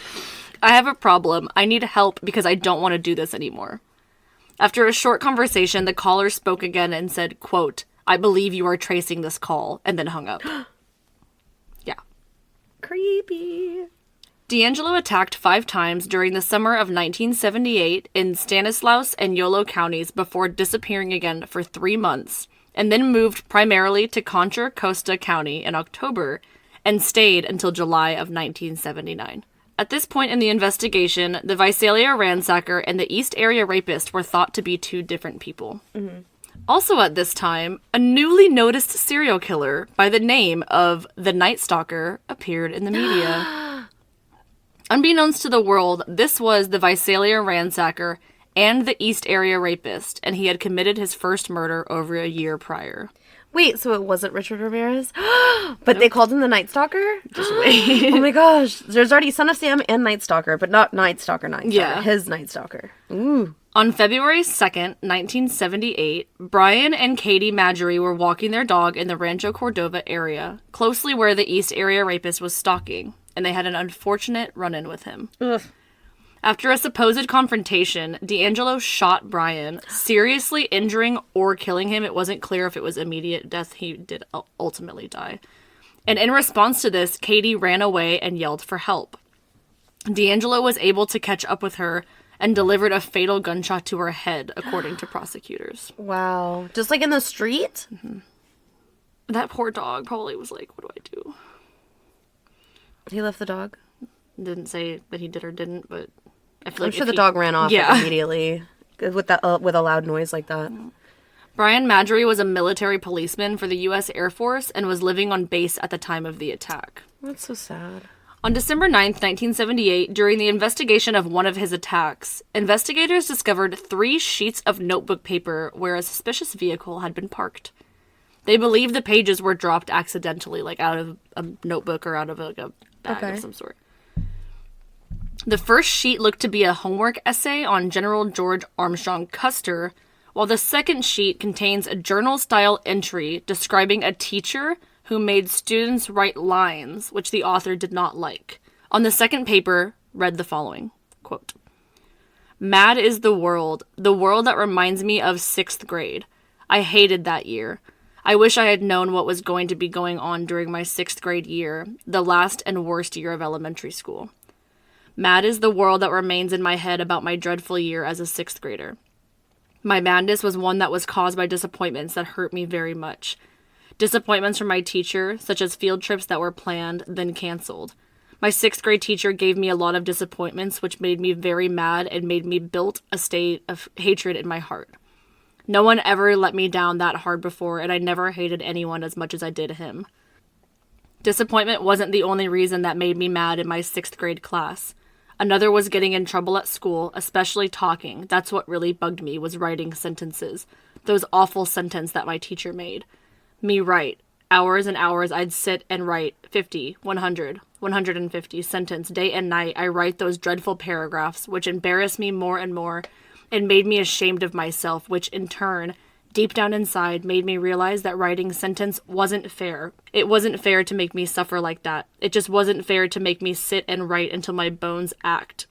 A: "I have a problem. I need help because I don't want to do this anymore." After a short conversation, the caller spoke again and said, quote, "I believe you are tracing this call," and then hung up. Yeah.
B: Creepy.
A: DeAngelo attacked 5 times during the summer of 1978 in Stanislaus and Yolo counties before disappearing again for 3 months, and then moved primarily to Contra Costa County in October and stayed until July of 1979. At this point in the investigation, the Visalia ransacker and the East Area Rapist were thought to be 2 different people. Mm-hmm. Also at this time, a newly noticed serial killer by the name of the Night Stalker appeared in the media. Unbeknownst to the world, this was the Visalia ransacker and the East Area Rapist, and he had committed his first murder over a year prior.
B: Wait, so it wasn't Richard Ramirez? But they called him the Night Stalker?
A: Just wait.
B: Oh my gosh. There's already Son of Sam and Night Stalker, but not Night Stalker.
A: Yeah.
B: His Night Stalker. Ooh.
A: On February 2nd, 1978, Brian and Katie Marjorie were walking their dog in the Rancho Cordova area, closely where the East Area Rapist was stalking, and they had an unfortunate run-in with him.
B: Ugh.
A: After a supposed confrontation, DeAngelo shot Brian, seriously injuring or killing him. It wasn't clear if it was immediate death. He did ultimately die. And in response to this, Katie ran away and yelled for help. DeAngelo was able to catch up with her and delivered a fatal gunshot to her head, according to prosecutors.
B: Wow. Just like in the street?
A: Mm-hmm. That poor dog probably was like, what do I do?
B: He left the dog?
A: Didn't say that he did or didn't, but I feel
B: I'm sure the dog ran off immediately with a loud noise like that.
A: Brian Madry was a military policeman for the U.S. Air Force and was living on base at the time of the attack.
B: That's so sad.
A: On December 9th, 1978, during the investigation of one of his attacks, investigators discovered 3 sheets of notebook paper where a suspicious vehicle had been parked. They believe the pages were dropped accidentally, like out of a notebook or out of like a bag of some sort. The first sheet looked to be a homework essay on General George Armstrong Custer, while the second sheet contains a journal-style entry describing a teacher who made students write lines, which the author did not like. On the second paper, read the following, quote, "Mad is the world that reminds me of 6th grade. I hated that year. I wish I had known what was going to be going on during my 6th grade year, the last and worst year of elementary school. Mad is the world that remains in my head about my dreadful year as a 6th grader. My madness was one that was caused by disappointments that hurt me very much. Disappointments from my teacher, such as field trips that were planned, then canceled. My 6th grade teacher gave me a lot of disappointments, which made me very mad and made me build a state of hatred in my heart. No one ever let me down that hard before, and I never hated anyone as much as I did him. Disappointment wasn't the only reason that made me mad in my 6th grade class. Another was getting in trouble at school, especially talking. That's what really bugged me, was writing sentences. Those awful sentences that my teacher made. Me write. Hours and hours I'd sit and write 50, 100, 150 sentence day and night. I write those dreadful paragraphs, which embarrassed me more and more and made me ashamed of myself, which in turn, deep down inside, made me realize that writing sentence wasn't fair. It wasn't fair to make me suffer like that. It just wasn't fair to make me sit and write until my bones ached,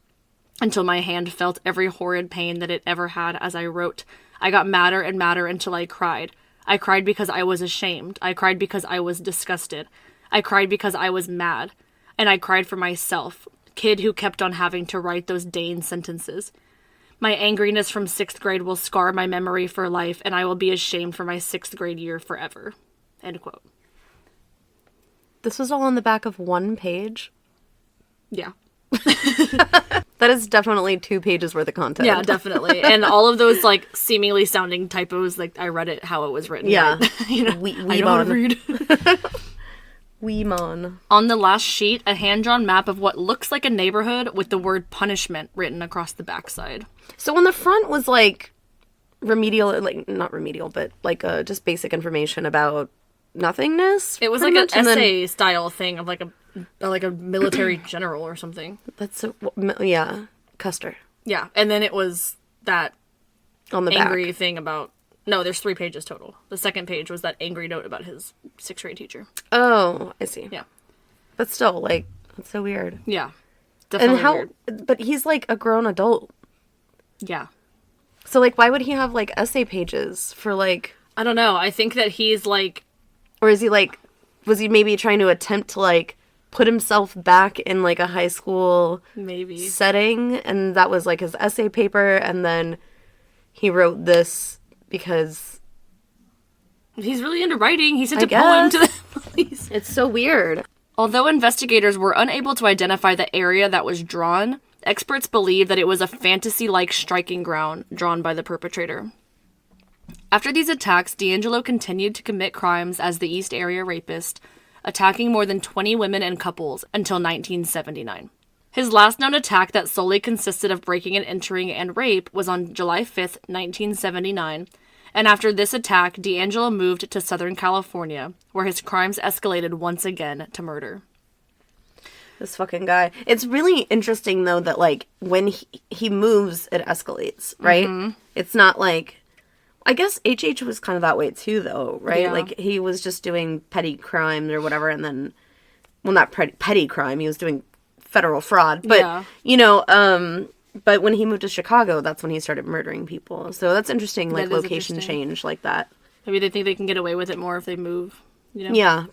A: until my hand felt every horrid pain that it ever had as I wrote. I got madder and madder until I cried. I cried because I was ashamed. I cried because I was disgusted. I cried because I was mad. And I cried for myself, kid who kept on having to write those Dane sentences. My angriness from 6th grade will scar my memory for life, and I will be ashamed for my 6th grade year forever." End quote.
B: This was all on the back of one page?
A: Yeah.
B: That is definitely 2 pages worth of content.
A: Yeah, definitely. And all of those, like, seemingly sounding typos, like, I read it how it was written.
B: Yeah.
A: Right? You know, I know how to read.
B: Weemon.
A: On the last sheet, a hand-drawn map of what looks like a neighborhood with the word punishment written across the backside.
B: So on the front was, like, remedial, like, not remedial, but, like, just basic information about nothingness.
A: It was like an essay-style thing of, like, a military general or something.
B: That's yeah, Custer.
A: Yeah, and then it was that
B: on the
A: angry
B: back
A: thing about. No, there's 3 pages total. The second page was that angry note about his 6th grade teacher.
B: Oh, I see.
A: Yeah,
B: but still, like, that's so weird.
A: Yeah, definitely weird.
B: But he's like a grown adult.
A: Yeah.
B: So like, why would he have like essay pages for like?
A: I don't know. I think that he's like,
B: or is he like, was he maybe trying to attempt to like put himself back in like a high school
A: maybe
B: setting, and that was like his essay paper, and then he wrote this because
A: he's really into writing. He sent a poem to the police.
B: It's so weird.
A: Although investigators were unable to identify the area that was drawn, experts believe that it was a fantasy-like striking ground drawn by the perpetrator. After these attacks, DeAngelo continued to commit crimes as the East Area Rapist, attacking more than 20 women and couples until 1979. His last known attack that solely consisted of breaking and entering and rape was on July 5th, 1979, and after this attack, DeAngelo moved to Southern California, where his crimes escalated once again to murder.
B: This fucking guy. It's really interesting, though, that, like, when he moves, it escalates, right? Mm-hmm. It's not like... I guess H.H. was kind of that way, too, though, right? Yeah. Like, he was just doing petty crimes or whatever, and then... Well, not petty crime. He was doing federal fraud. But, you know, But when he moved to Chicago, that's when he started murdering people. So that's interesting, like,
A: That is
B: location
A: interesting.
B: change like that.
A: Maybe they think they can get away with it more if they move, you know?
B: Yeah.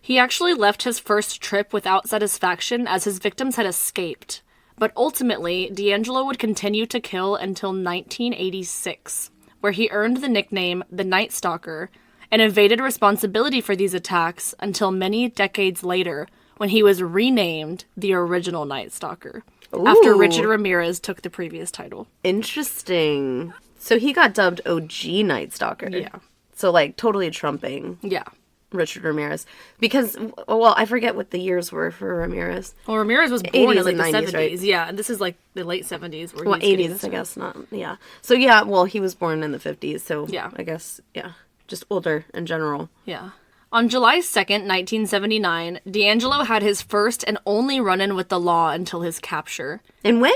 A: He actually left his first trip without satisfaction as his victims had escaped. But ultimately, DeAngelo would continue to kill until 1986, where he earned the nickname the Night Stalker and evaded responsibility for these attacks until many decades later when he was renamed the original Night Stalker after
B: Ooh.
A: Richard Ramirez took the previous title.
B: Interesting. So he got dubbed OG Night Stalker.
A: Yeah.
B: So, like, totally trumping
A: Yeah.
B: Richard Ramirez. Because, well, I forget what the years were for Ramirez.
A: Well, Ramirez was born in
B: 80s
A: like the
B: and 90s,
A: 70s.
B: right?
A: Yeah, and this is like the late 70s. Where
B: Well,
A: he's getting
B: 80s,
A: this
B: I
A: from.
B: guess, not, yeah. So, yeah, well, he was born in the 50s, so
A: Yeah.
B: I guess, yeah. Just older in general.
A: Yeah. On July 2nd, 1979, DeAngelo had his first and only run-in with the law until his capture
B: And when?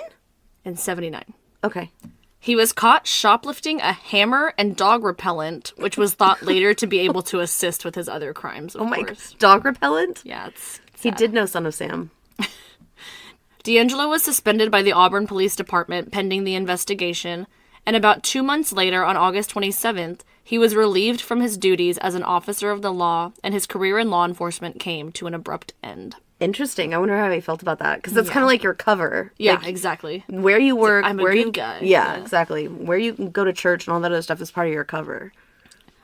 A: in 79.
B: Okay.
A: He was caught shoplifting a hammer and dog repellent, which was thought later to be able to assist with his other crimes, of
B: Oh my
A: course.
B: god. Dog repellent?
A: Yeah, it's
B: He
A: sad.
B: did know Son of Sam.
A: DeAngelo was suspended by the Auburn Police Department pending the investigation, and about 2 months later, on August 27th, he was relieved from his duties as an officer of the law, and his career in law enforcement came to an abrupt end.
B: Interesting. I wonder how he felt about that. Because that's kind of like your cover.
A: Yeah,
B: Like,
A: exactly.
B: where you work,
A: I'm a
B: where
A: good
B: you
A: guy.
B: Yeah,
A: Yeah.
B: exactly. Where you go to church and all that other stuff is part of your cover.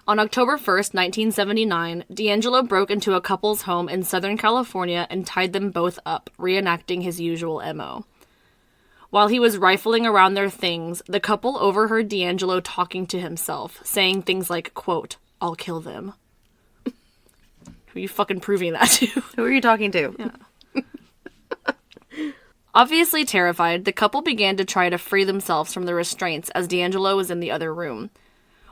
A: On October 1st, 1979, DeAngelo broke into a couple's home in Southern California and tied them both up, reenacting his usual MO. While he was rifling around their things, the couple overheard DeAngelo talking to himself, saying things like, quote, "I'll kill them." Who are you fucking proving that to?
B: Who are you talking to?
A: Obviously terrified, the couple began to try to free themselves from the restraints as DeAngelo was in the other room.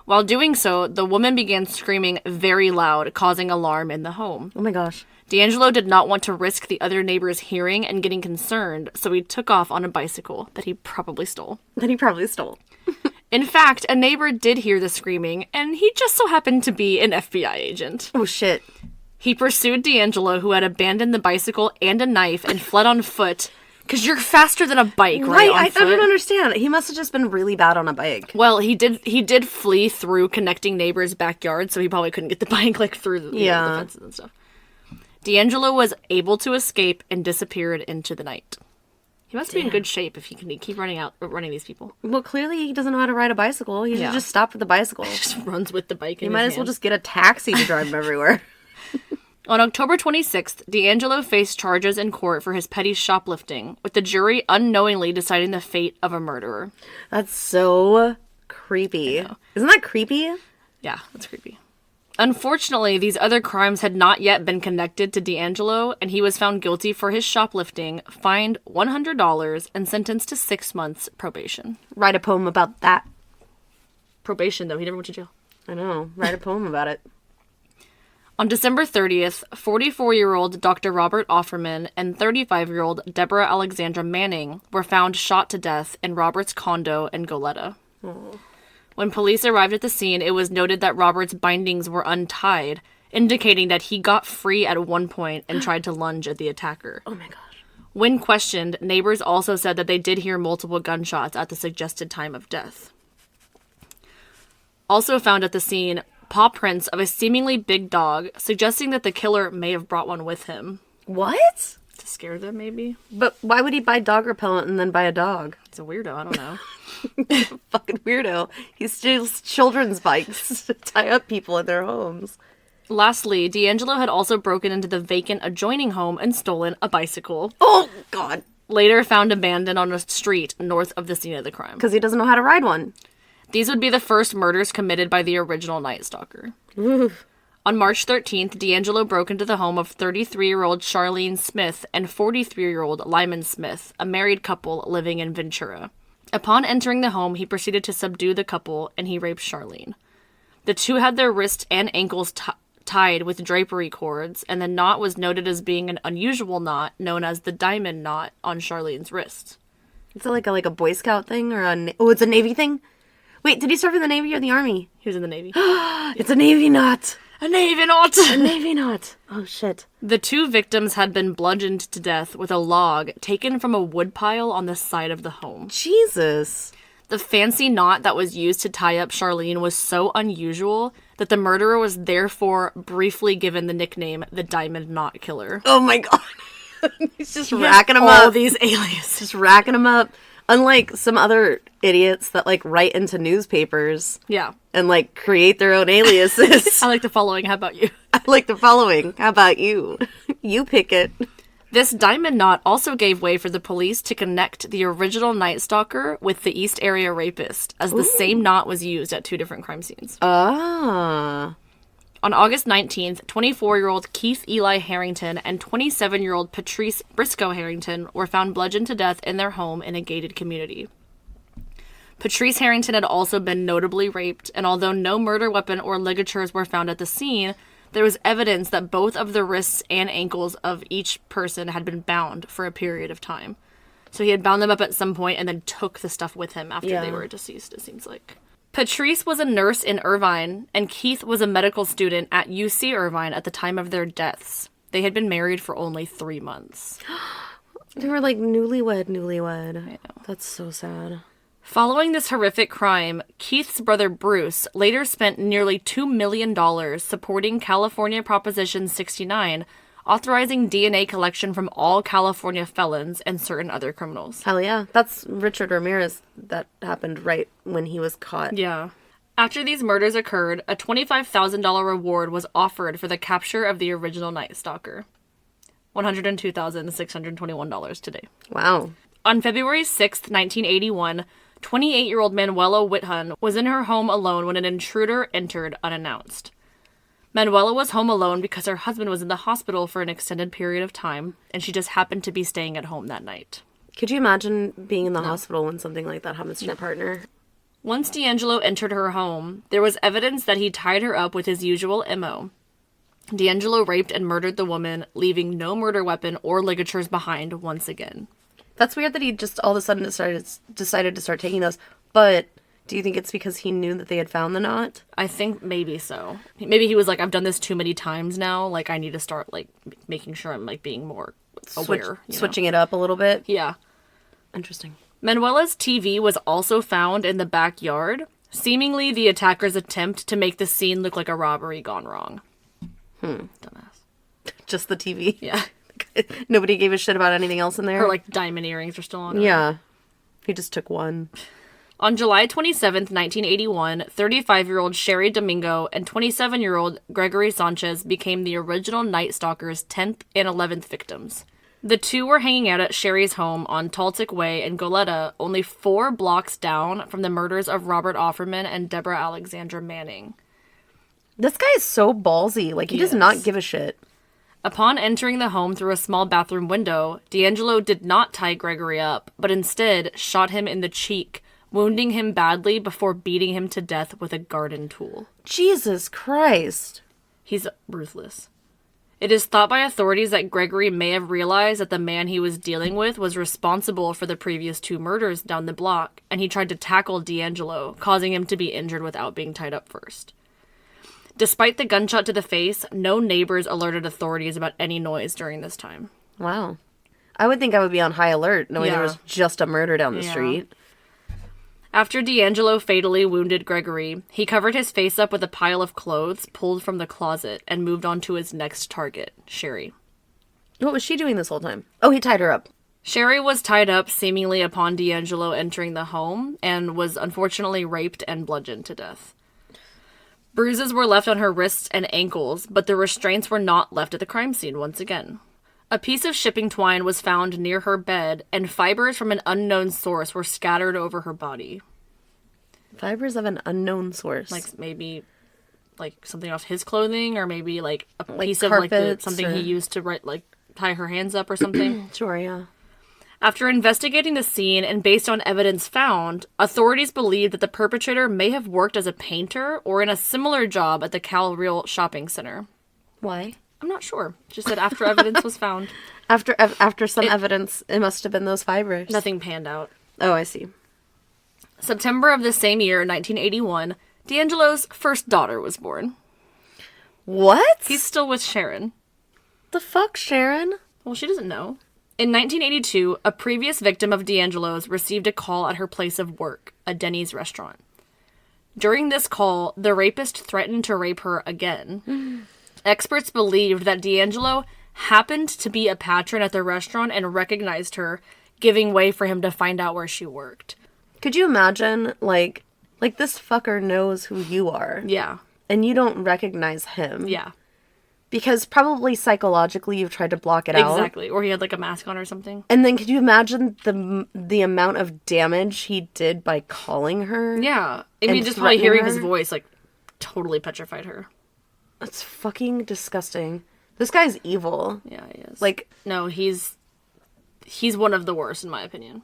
A: While doing so, the woman began screaming very loud, causing alarm in the home.
B: Oh my gosh.
A: DeAngelo did not want to risk the other neighbors hearing and getting concerned, so he took off on a bicycle that he probably stole.
B: That he probably stole.
A: In fact, a neighbor did hear the screaming, and he just so happened to be an FBI agent.
B: Oh shit.
A: He pursued DeAngelo, who had abandoned the bicycle and a knife, and fled on foot. Because you're faster than a bike, right?
B: Right,
A: On
B: I
A: foot.
B: don't understand. He must have just been really bad on a bike.
A: Well, he did flee through connecting neighbors' backyards, so he probably couldn't get the bike like through the, the fences and stuff. DeAngelo was able to escape and disappeared into the night. He must be in good shape if he can keep running these people.
B: Well, clearly he doesn't know how to ride a bicycle. He should just stop with the bicycle.
A: Just runs with the bike.
B: He might as well just get a taxi to drive him everywhere.
A: On October 26th, DeAngelo faced charges in court for his petty shoplifting, with the jury unknowingly deciding the fate of a murderer.
B: That's so creepy. Isn't that creepy?
A: Yeah, that's creepy. Unfortunately, these other crimes had not yet been connected to DeAngelo, and he was found guilty for his shoplifting, fined $100, and sentenced to 6 months probation.
B: Write a poem about that.
A: Probation, though. He never went to jail.
B: I know. Write a poem about it.
A: On December 30th, 44-year-old Dr. Robert Offerman and 35-year-old Deborah Alexandra Manning were found shot to death in Robert's condo in Goleta. When police arrived at the scene, it was noted that Robert's bindings were untied, indicating that he got free at one point and tried to lunge at the attacker.
B: Oh my gosh.
A: When questioned, neighbors also said that they did hear multiple gunshots at the suggested time of death. Also found at the scene, paw prints of a seemingly big dog, suggesting that the killer may have brought one with him.
B: What?
A: To scare them, maybe?
B: But why would he buy dog repellent and then buy a dog?
A: He's a weirdo, I don't know.
B: Fucking weirdo. He steals children's bikes to tie up people in their homes.
A: Lastly, DeAngelo had also broken into the vacant adjoining home and stolen a bicycle,
B: Oh, God.
A: later found abandoned on a street north of the scene of the crime.
B: Because he doesn't know how to ride one.
A: These would be the first murders committed by the original Night Stalker. On March 13th, DeAngelo broke into the home of 33-year-old Charlene Smith and 43-year-old Lyman Smith, a married couple living in Ventura. Upon entering the home, he proceeded to subdue the couple, and he raped Charlene. The two had their wrists and ankles tied with drapery cords, and the knot was noted as being an unusual knot known as the diamond knot on Charlene's wrist.
B: Is it like a Boy Scout thing or it's a Navy thing? Wait, did he serve in the Navy or the Army?
A: He was in the Navy.
B: It's a Navy knot.
A: A Navy knot!
B: A Navy knot! Oh, shit.
A: The 2 victims had been bludgeoned to death with a log taken from a woodpile on the side of the home.
B: Jesus.
A: The fancy knot that was used to tie up Charlene was so unusual that the murderer was therefore briefly given the nickname the Diamond Knot Killer.
B: Oh my god. He's just racking them
A: all
B: up.
A: These aliases.
B: Just racking them up. Unlike some other idiots that, like, write into newspapers.
A: Yeah.
B: And, like, create their own aliases.
A: I like the following. How about you?
B: I like the following. How about you? You pick it.
A: This diamond knot also gave way for the police to connect the original Night Stalker with the East Area rapist, as the same knot was used at 2 different crime scenes.
B: Ah.
A: On August 19th, 24-year-old Keith Eli Harrington and 27-year-old Patrice Briscoe Harrington were found bludgeoned to death in their home in a gated community. Patrice Harrington had also been notably raped, and although no murder weapon or ligatures were found at the scene, there was evidence that both of the wrists and ankles of each person had been bound for a period of time. So he had bound them up at some point and then took the stuff with him after they were deceased, it seems like. Patrice was a nurse in Irvine, and Keith was a medical student at UC Irvine at the time of their deaths. They had been married for only 3 months.
B: They were like newlywed. I
A: know.
B: That's so sad.
A: Following this horrific crime, Keith's brother Bruce later spent nearly $2 million supporting California Proposition 69, authorizing DNA collection from all California felons and certain other criminals.
B: Hell yeah. That's Richard Ramirez. That happened right when he was caught.
A: Yeah. After these murders occurred, a $25,000 reward was offered for the capture of the original Night Stalker. $102,621 today.
B: Wow.
A: On February 6th, 1981, 28-year-old Manuela Whithun was in her home alone when an intruder entered unannounced. Manuela was home alone because her husband was in the hospital for an extended period of time, and she just happened to be staying at home that night.
B: Could you imagine being in the hospital when something like that happens to your partner?
A: Once DeAngelo entered her home, there was evidence that he tied her up with his usual MO. DeAngelo raped and murdered the woman, leaving no murder weapon or ligatures behind once again.
B: That's weird that he just all of a sudden decided to start taking those, but do you think it's because he knew that they had found the knot?
A: I think maybe so. Maybe he was like, I've done this too many times now. Like, I need to start, like, making sure I'm, like, being more aware.
B: Switching it up a little bit?
A: Yeah.
B: Interesting.
A: Manuela's TV was also found in the backyard, seemingly the attacker's attempt to make the scene look like a robbery gone wrong. Dumbass.
B: Just the TV?
A: Yeah.
B: Nobody gave a shit about anything else in there?
A: Her, like, diamond earrings are still on.
B: Yeah. He just took one.
A: On July 27th, 1981, 35-year-old Sherry Domingo and 27-year-old Gregory Sanchez became the original Night Stalker's 10th and 11th victims. The two were hanging out at Sherry's home on Taltic Way in Goleta, only 4 blocks down from the murders of Robert Offerman and Deborah Alexandra Manning.
B: This guy is so ballsy. Like, he does not give a shit.
A: Upon entering the home through a small bathroom window, DeAngelo did not tie Gregory up, but instead shot him in the cheek, wounding him badly before beating him to death with a garden tool.
B: Jesus Christ.
A: He's ruthless. It is thought by authorities that Gregory may have realized that the man he was dealing with was responsible for the previous 2 murders down the block, and he tried to tackle DeAngelo, causing him to be injured without being tied up first. Despite the gunshot to the face, no neighbors alerted authorities about any noise during this time.
B: Wow. I would think I would be on high alert knowing there was just a murder down the street.
A: After DeAngelo fatally wounded Gregory, he covered his face up with a pile of clothes pulled from the closet and moved on to his next target, Sherry.
B: What was she doing this whole time? Oh, he tied her up.
A: Sherry was tied up seemingly upon DeAngelo entering the home and was unfortunately raped and bludgeoned to death. Bruises were left on her wrists and ankles, but the restraints were not left at the crime scene once again. A piece of shipping twine was found near her bed, and fibers from an unknown source were scattered over her body.
B: Fibers of an unknown source?
A: Like, maybe, like, something off his clothing, or maybe, like, a piece of, like, something he used to, tie her hands up or something.
B: Sure, yeah.
A: After investigating the scene and based on evidence found, authorities believe that the perpetrator may have worked as a painter or in a similar job at the Cal Real Shopping Center.
B: Why?
A: I'm not sure. Just said after evidence was found.
B: After some evidence, it must have been those fibers.
A: Nothing panned out.
B: Oh, I see.
A: September of the same year, 1981, DeAngelo's first daughter was born.
B: What?
A: He's still with Sharon.
B: The fuck, Sharon?
A: Well, she doesn't know. In 1982, a previous victim of DeAngelo's received a call at her place of work, a Denny's restaurant. During this call, the rapist threatened to rape her again. Experts believed that DeAngelo happened to be a patron at the restaurant and recognized her, giving way for him to find out where she worked.
B: Could you imagine, like this fucker knows who you are.
A: Yeah.
B: And you don't recognize him.
A: Yeah.
B: Because probably psychologically you've tried to block it out.
A: Exactly. Or he had like a mask on or something.
B: And then could you imagine the amount of damage he did by calling her?
A: Yeah. I mean, just by hearing his voice, like, totally petrified her.
B: That's fucking disgusting. This guy's evil.
A: Yeah, he is.
B: Like,
A: no, he's one of the worst, in my opinion.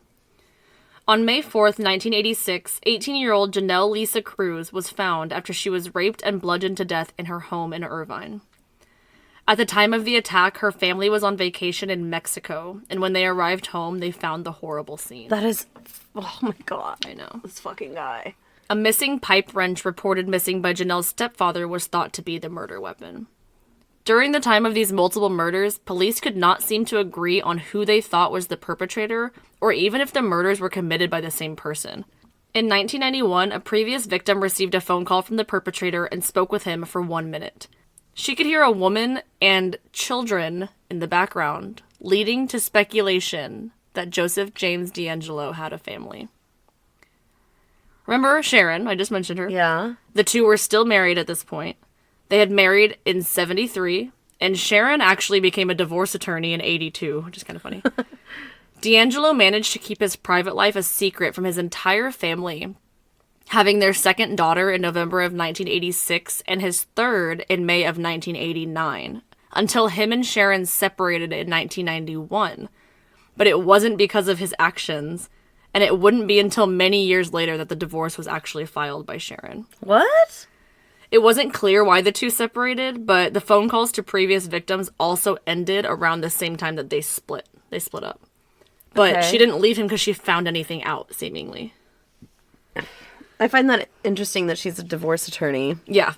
A: On May 4th, 1986, 18-year-old Janelle Lisa Cruz was found after she was raped and bludgeoned to death in her home in Irvine. At the time of the attack, her family was on vacation in Mexico, and when they arrived home, they found the horrible scene.
B: that is... Oh my god.
A: I know.
B: This fucking guy.
A: A missing pipe wrench reported missing by Janelle's stepfather was thought to be the murder weapon. During the time of these multiple murders, police could not seem to agree on who they thought was the perpetrator, or even if the murders were committed by the same person. In 1991, a previous victim received a phone call from the perpetrator and spoke with him for 1 minute. She could hear a woman and children in the background, leading to speculation that Joseph James DeAngelo had a family. Remember Sharon? I just mentioned her.
B: Yeah.
A: The two were still married at this point. They had married in 1973, and Sharon actually became a divorce attorney in 1982, which is kind of funny. DeAngelo managed to keep his private life a secret from his entire family, having their second daughter in November of 1986 and his third in May of 1989, until him and Sharon separated in 1991. But it wasn't because of his actions, and it wouldn't be until many years later that the divorce was actually filed by Sharon.
B: What?
A: It wasn't clear why the two separated, but the phone calls to previous victims also ended around the same time that they split. They split up. But she didn't leave him because she found anything out, seemingly.
B: I find that interesting that she's a divorce attorney.
A: Yeah.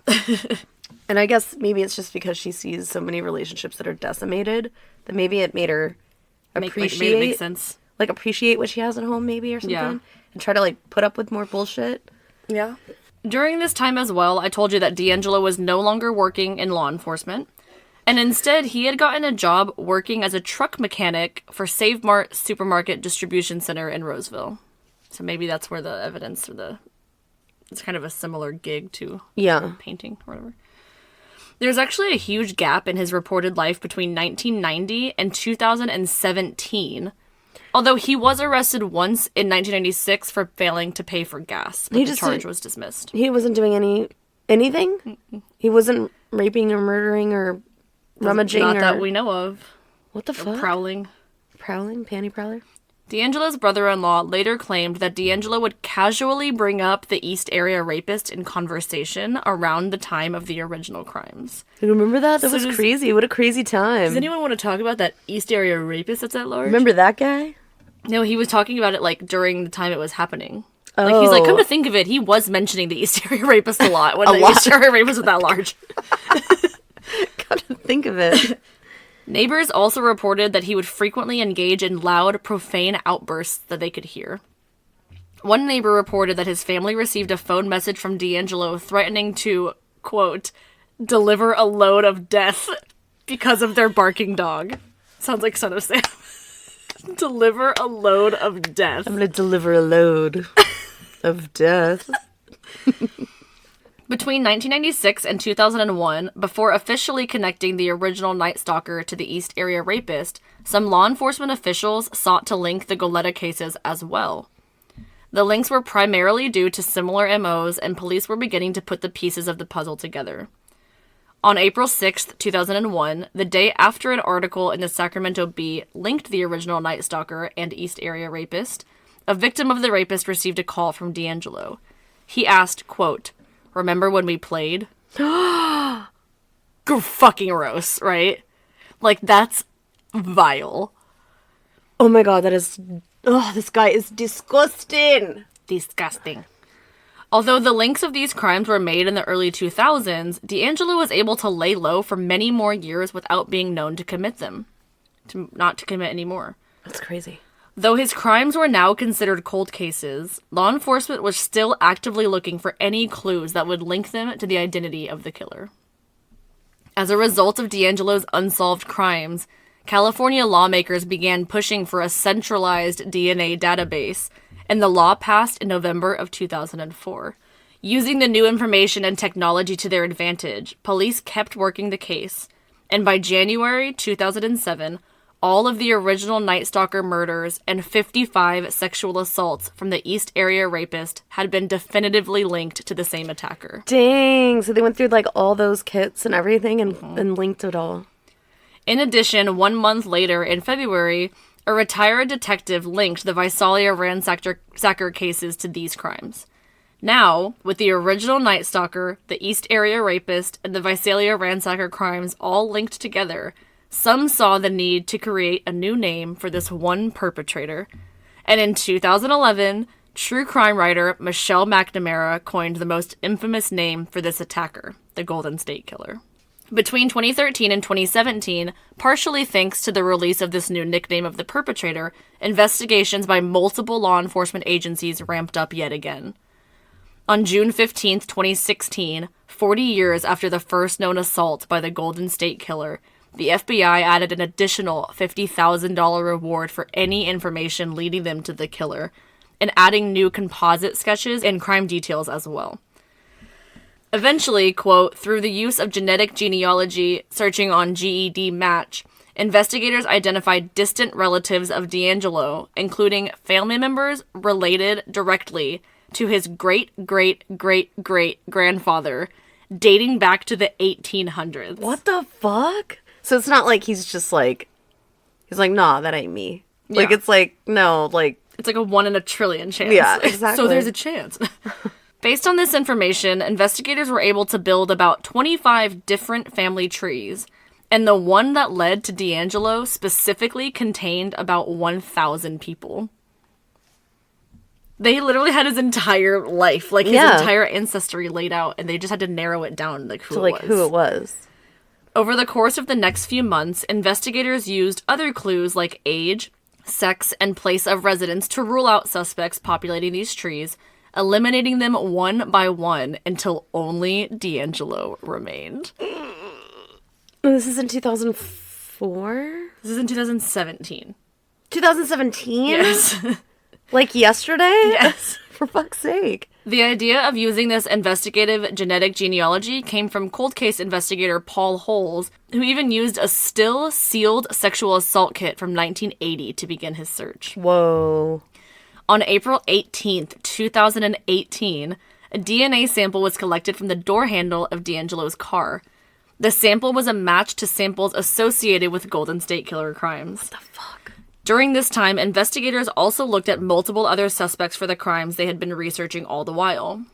B: And I guess maybe it's just because she sees so many relationships that are decimated that maybe it made her appreciate...
A: Made it make sense.
B: Like, appreciate what she has at home, maybe, or something.
A: Yeah.
B: And try to, like, put up with more bullshit.
A: Yeah. During this time as well, I told you that DeAngelo was no longer working in law enforcement, and instead he had gotten a job working as a truck mechanic for Save Mart Supermarket Distribution Center in Roseville. So maybe that's where the evidence or it's kind of a similar gig to painting or whatever. There's actually a huge gap in his reported life between 1990 and 2017. Although he was arrested once in 1996 for failing to pay for gas, but the charge was dismissed.
B: He wasn't doing anything? Mm-mm. He wasn't raping or murdering or rummaging
A: Not that we know of.
B: What the fuck?
A: Prowling.
B: Prowling? Panty prowler?
A: DeAngelo's brother-in-law later claimed that DeAngelo would casually bring up the East Area rapist in conversation around the time of the original crimes.
B: You remember that? That was crazy. What a crazy time.
A: Does anyone want to talk about that East Area rapist that's at large?
B: Remember that guy?
A: No, he was talking about it, like, during the time it was happening. Oh. Like, he's like, come to think of it, he was mentioning the East Area rapist a lot when East Area rapist was that large.
B: Come to think of it.
A: Neighbors also reported that he would frequently engage in loud, profane outbursts that they could hear. One neighbor reported that his family received a phone message from DeAngelo threatening to, quote, deliver a load of death because of their barking dog. Sounds like Son of Sam. Deliver a load of death.
B: I'm gonna deliver a load of death.
A: Between 1996 and 2001, before officially connecting the original Night Stalker to the East Area rapist, some law enforcement officials sought to link the Goleta cases as well. The links were primarily due to similar MOs, and police were beginning to put the pieces of the puzzle together. On April 6, 2001, the day after an article in the Sacramento Bee linked the original Night Stalker and East Area rapist, a victim of the rapist received a call from DeAngelo. He asked, quote, remember when we played? Go fucking gross, right? Like, that's vile.
B: Oh my god, that is... Oh, this guy is disgusting.
A: Disgusting. Although the links of these crimes were made in the early 2000s, DeAngelo was able to lay low for many more years without being known to commit them. Not to commit any more.
B: That's crazy.
A: Though his crimes were now considered cold cases, law enforcement was still actively looking for any clues that would link them to the identity of the killer. As a result of DeAngelo's unsolved crimes, California lawmakers began pushing for a centralized DNA database, and the law passed in November of 2004. Using the new information and technology to their advantage, police kept working the case, and by January 2007, all of the original Night Stalker murders and 55 sexual assaults from the East Area Rapist had been definitively linked to the same attacker.
B: Dang, so they went through like all those kits and everything and linked it all.
A: In addition, 1 month later, in February, a retired detective linked the Visalia ransacker cases to these crimes. Now, with the original Night Stalker, the East Area Rapist, and the Visalia ransacker crimes all linked together, some saw the need to create a new name for this one perpetrator. And in 2011, true crime writer Michelle McNamara coined the most infamous name for this attacker, the Golden State Killer. Between 2013 and 2017, partially thanks to the release of this new nickname of the perpetrator, investigations by multiple law enforcement agencies ramped up yet again. On June 15, 2016, 40 years after the first known assault by the Golden State Killer, the FBI added an additional $50,000 reward for any information leading them to the killer, and adding new composite sketches and crime details as well. Eventually, quote, through the use of genetic genealogy searching on GED Match, investigators identified distant relatives of DeAngelo, including family members related directly to his great-great-great-great-grandfather, dating back to the 1800s.
B: What the fuck? So it's not like he's like, nah, that ain't me.
A: Yeah.
B: Like, it's like, no, like...
A: It's like a 1 in a trillion chance.
B: Yeah, exactly.
A: So there's a chance. Based on this information, investigators were able to build about 25 different family trees, and the one that led to DeAngelo specifically contained about 1,000 people. They literally had his entire life, like his entire ancestry laid out, and they just had to narrow it down, like who it was. Over the course of the next few months, investigators used other clues like age, sex, and place of residence to rule out suspects populating these trees, eliminating them one by one until only DeAngelo remained.
B: This is in 2004?
A: This is in 2017.
B: 2017?
A: Yes.
B: Like yesterday?
A: Yes.
B: For fuck's sake.
A: The idea of using this investigative genetic genealogy came from cold case investigator Paul Holes, who even used a still sealed sexual assault kit from 1980 to begin his search.
B: Whoa.
A: On April 18th, 2018, a DNA sample was collected from the door handle of DeAngelo's car. The sample was a match to samples associated with Golden State Killer crimes.
B: What the fuck?
A: During this time, investigators also looked at multiple other suspects for the crimes they had been researching all the while.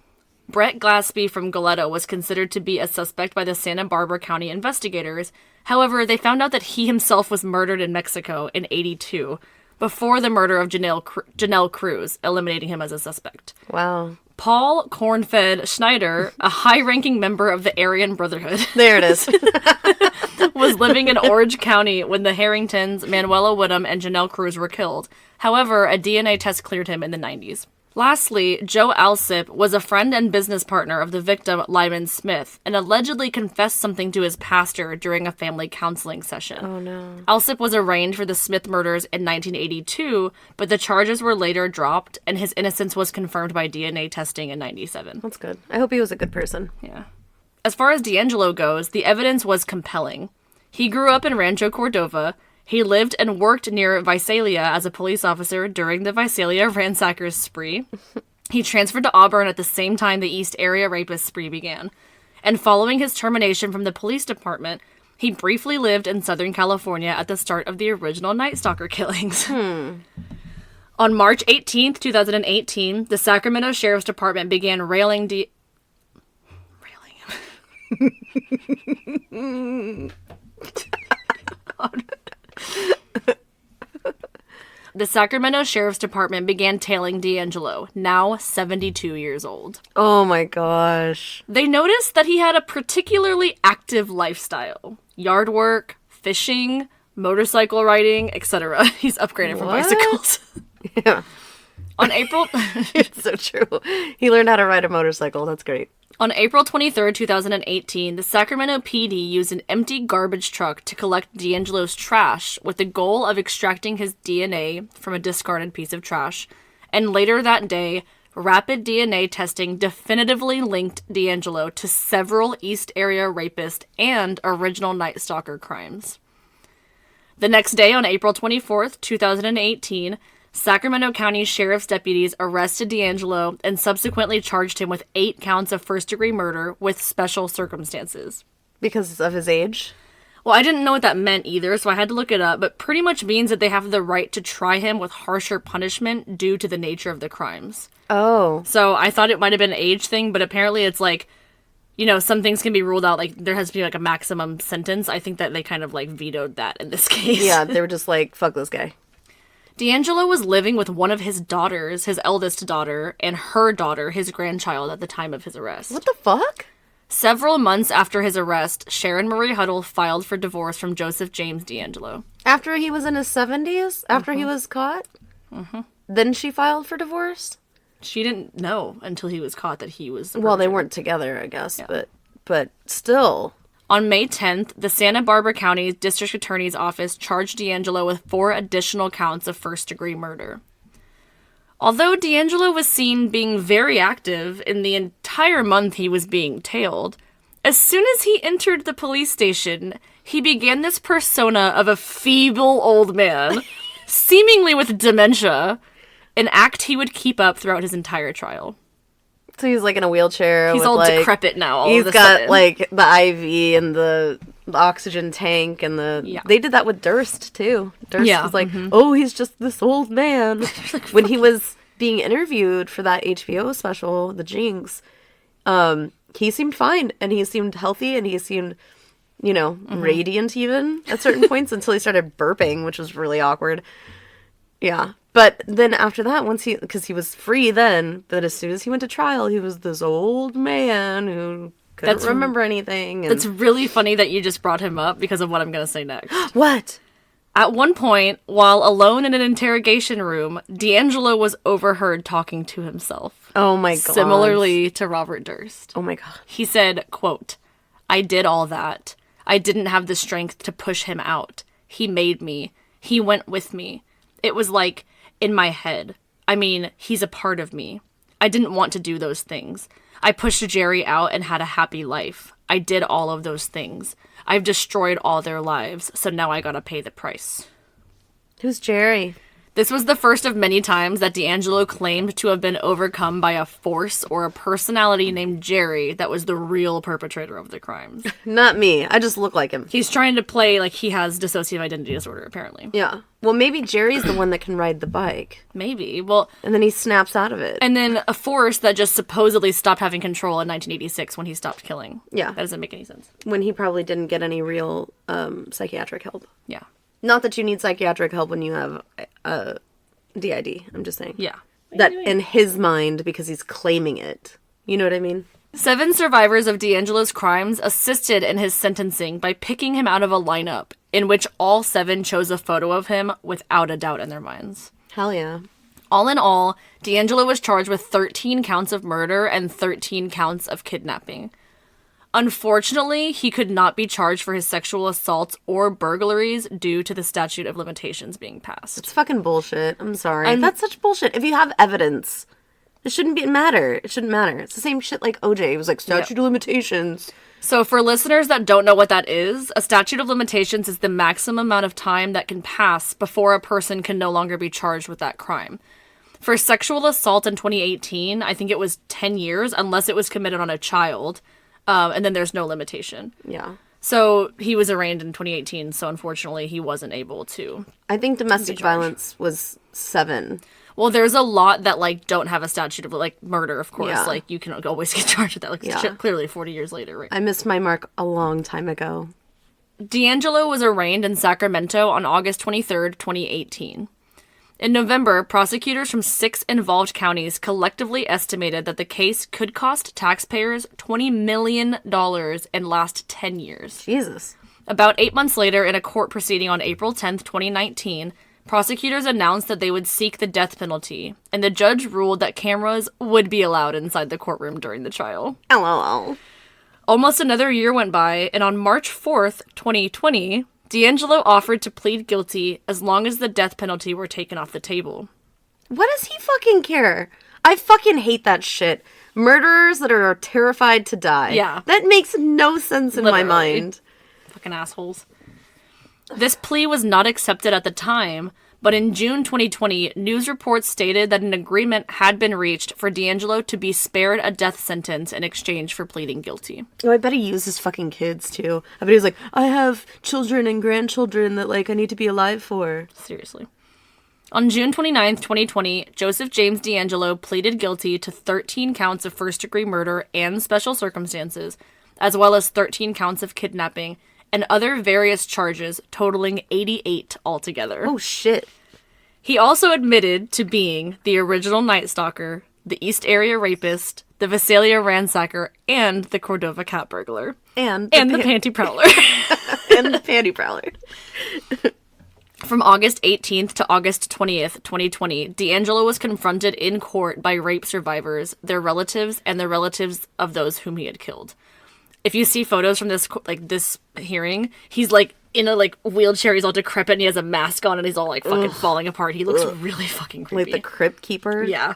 A: Brett Glaspie from Goleta was considered to be a suspect by the Santa Barbara County investigators. However, they found out that he himself was murdered in Mexico in '82, before the murder of Janelle Cruz, eliminating him as a suspect.
B: Wow.
A: Paul Cornfed Schneider, a high-ranking member of the Aryan Brotherhood.
B: There it is.
A: was living in Orange County when the Harringtons, Manuela Woodham, and Janelle Cruz were killed. However, a DNA test cleared him in the 90s. Lastly, Joe Alsip was a friend and business partner of the victim, Lyman Smith, and allegedly confessed something to his pastor during a family counseling session.
B: Oh, no.
A: Alsip was arraigned for the Smith murders in 1982, but the charges were later dropped, and his innocence was confirmed by DNA testing in 97.
B: That's good. I hope he was a good person.
A: Yeah. As far as DeAngelo goes, the evidence was compelling. He grew up in Rancho Cordova. He lived and worked near Visalia as a police officer during the Visalia ransackers spree. He transferred to Auburn at the same time the East Area Rapist spree began. And following his termination from the police department, he briefly lived in Southern California at the start of the original Night Stalker killings. On March 18th, 2018, the Sacramento Sheriff's Department began railing the Sacramento Sheriff's Department began tailing DeAngelo, now 72 years old.
B: Oh my gosh.
A: They noticed that he had a particularly active lifestyle. Yard work, fishing, motorcycle riding, etc. He's upgraded from bicycles.
B: Yeah.
A: On April...
B: It's so true. He learned how to ride a motorcycle. That's great.
A: On April 23rd, 2018, the Sacramento PD used an empty garbage truck to collect DeAngelo's trash with the goal of extracting his DNA from a discarded piece of trash. And later that day, rapid DNA testing definitively linked DeAngelo to several East Area rapist and original Night Stalker crimes. The next day, on April 24th, 2018, Sacramento County Sheriff's deputies arrested DeAngelo and subsequently charged him with 8 counts of first-degree murder with special circumstances.
B: Because of his age?
A: Well, I didn't know what that meant either, so I had to look it up, but pretty much means that they have the right to try him with harsher punishment due to the nature of the crimes.
B: Oh.
A: So I thought it might have been an age thing, but apparently it's like, you know, some things can be ruled out, like there has to be like a maximum sentence. I think that they kind of like vetoed that in this case.
B: Yeah, they were just like, fuck this guy.
A: DeAngelo was living with one of his daughters, his eldest daughter, and her daughter, his grandchild, at the time of his arrest.
B: What the fuck?
A: Several months after his arrest, Sharon Marie Huddle filed for divorce from Joseph James DeAngelo.
B: After he was in his 70s? After he was caught?
A: Mm-hmm.
B: Then she filed for divorce?
A: She didn't know until he was caught that he was the
B: Well, they
A: perpetrator.
B: weren't together, I guess,
A: Yeah.
B: but still.
A: On May 10th, the Santa Barbara County District Attorney's Office charged DeAngelo with 4 additional counts of first-degree murder. Although DeAngelo was seen being very active in the entire month he was being tailed, as soon as he entered the police station, he began this persona of a feeble old man, seemingly with dementia, an act he would keep up throughout his entire trial.
B: So he's like in a wheelchair.
A: He's
B: with,
A: all
B: like,
A: decrepit now. All
B: he's
A: of a
B: got
A: sudden.
B: like the IV and the oxygen tank and the.
A: Yeah.
B: They did that with Durst too. Durst
A: Yeah,
B: was like, oh, he's just this old man. When he was being interviewed for that HBO special, The Jinx, he seemed fine and he seemed healthy and he seemed, you know, radiant even at certain points until he started burping, which was really awkward. Yeah. But then after that, because he was free then, but as soon as he went to trial, he was this old man who couldn't remember anything. And...
A: It's really funny that you just brought him up because of what I'm going to say next.
B: What?
A: At one point, while alone in an interrogation room, DeAngelo was overheard talking to himself.
B: Oh my god.
A: Similarly to Robert Durst.
B: Oh my god.
A: He said, quote, "I did all that. I didn't have the strength to push him out. He made me. He went with me. It was like... in my head. I mean, he's a part of me. I didn't want to do those things. I pushed Jerry out and had a happy life. I did all of those things. I've destroyed all their lives, so now I gotta pay the price."
B: Who's Jerry?
A: This was the first of many times that DeAngelo claimed to have been overcome by a force or a personality named Jerry that was the real perpetrator of the crimes.
B: Not me. I just look like him.
A: He's trying to play like he has dissociative identity disorder, apparently.
B: Yeah. Well, maybe Jerry's the one that can ride the bike.
A: Maybe. Well,
B: And then he snaps out of it.
A: and then a force that just supposedly stopped having control in 1986 when he stopped killing.
B: Yeah.
A: That doesn't make any sense.
B: When he probably didn't get any real psychiatric help.
A: Yeah.
B: Not that you need psychiatric help when you have DID. I'm just saying.
A: Yeah.
B: That in his mind, because he's claiming it. You know what I mean?
A: 7 survivors of DeAngelo's crimes assisted in his sentencing by picking him out of a lineup in which all 7 chose a photo of him without a doubt in their minds.
B: Hell yeah.
A: All in all, DeAngelo was charged with 13 counts of murder and 13 counts of kidnapping. Unfortunately, he could not be charged for his sexual assaults or burglaries due to the statute of limitations being passed.
B: It's fucking bullshit. I'm sorry. That's such bullshit. If you have evidence, it shouldn't matter. It shouldn't matter. It's the same shit like OJ. It was like statute of limitations.
A: So for listeners that don't know what that is, a statute of limitations is the maximum amount of time that can pass before a person can no longer be charged with that crime. For sexual assault in 2018, I think it was 10 years unless it was committed on a child. And then there's no limitation.
B: Yeah.
A: So he was arraigned in 2018, so unfortunately he wasn't able to.
B: I think domestic violence was 7.
A: Well, there's a lot that, like, don't have a statute of, like, murder, of course.
B: Yeah.
A: Like, you can always get charged with that. Like,
B: Yeah.
A: clearly 40 years later, right?
B: I missed my mark a long time ago.
A: DeAngelo was arraigned in Sacramento on August 23rd, 2018. In November, prosecutors from 6 involved counties collectively estimated that the case could cost taxpayers $20 million and last 10 years.
B: Jesus.
A: About 8 months later, in a court proceeding on April 10th, 2019, prosecutors announced that they would seek the death penalty, and the judge ruled that cameras would be allowed inside the courtroom during the trial.
B: LOL.
A: Almost another year went by, and on March 4th, 2020, DeAngelo offered to plead guilty as long as the death penalty were taken off the table.
B: What does he fucking care? I fucking hate that shit. Murderers that are terrified to die.
A: Yeah.
B: That makes no sense in my mind.
A: Fucking assholes. This plea was not accepted at the time, but in June 2020, news reports stated that an agreement had been reached for DeAngelo to be spared a death sentence in exchange for pleading guilty.
B: Oh, I bet he used his fucking kids, too. I bet he was like, I have children and grandchildren that, like, I need to be alive for.
A: Seriously. On June 29th, 2020, Joseph James DeAngelo pleaded guilty to 13 counts of first-degree murder and special circumstances, as well as 13 counts of kidnapping, and other various charges totaling 88 altogether.
B: Oh, shit.
A: He also admitted to being the original Night Stalker, the East Area Rapist, the Visalia Ransacker, and the Cordova Cat Burglar.
B: And
A: the Panty Prowler.
B: And the Panty Prowler.
A: From August 18th to August 20th, 2020, DeAngelo was confronted in court by rape survivors, their relatives, and the relatives of those whom he had killed. If you see photos from this hearing, he's in a wheelchair, he's all decrepit, and he has a mask on, and he's all fucking falling apart. He looks really fucking creepy.
B: Like the Crypt Keeper?
A: Yeah.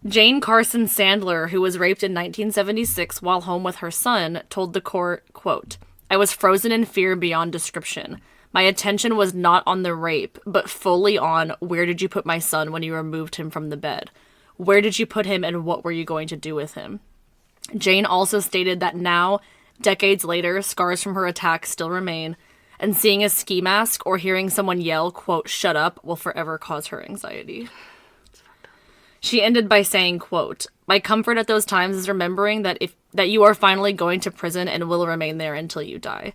A: Jane Carson Sandler, who was raped in 1976 while home with her son, told the court, quote, "I was frozen in fear beyond description. My attention was not on the rape, but fully on where did you put my son when you removed him from the bed? Where did you put him and what were you going to do with him?" Jane also stated that now, decades later, scars from her attack still remain, and seeing a ski mask or hearing someone yell, quote, "shut up," will forever cause her anxiety. She ended by saying, quote, "My comfort at those times is remembering that you are finally going to prison and will remain there until you die."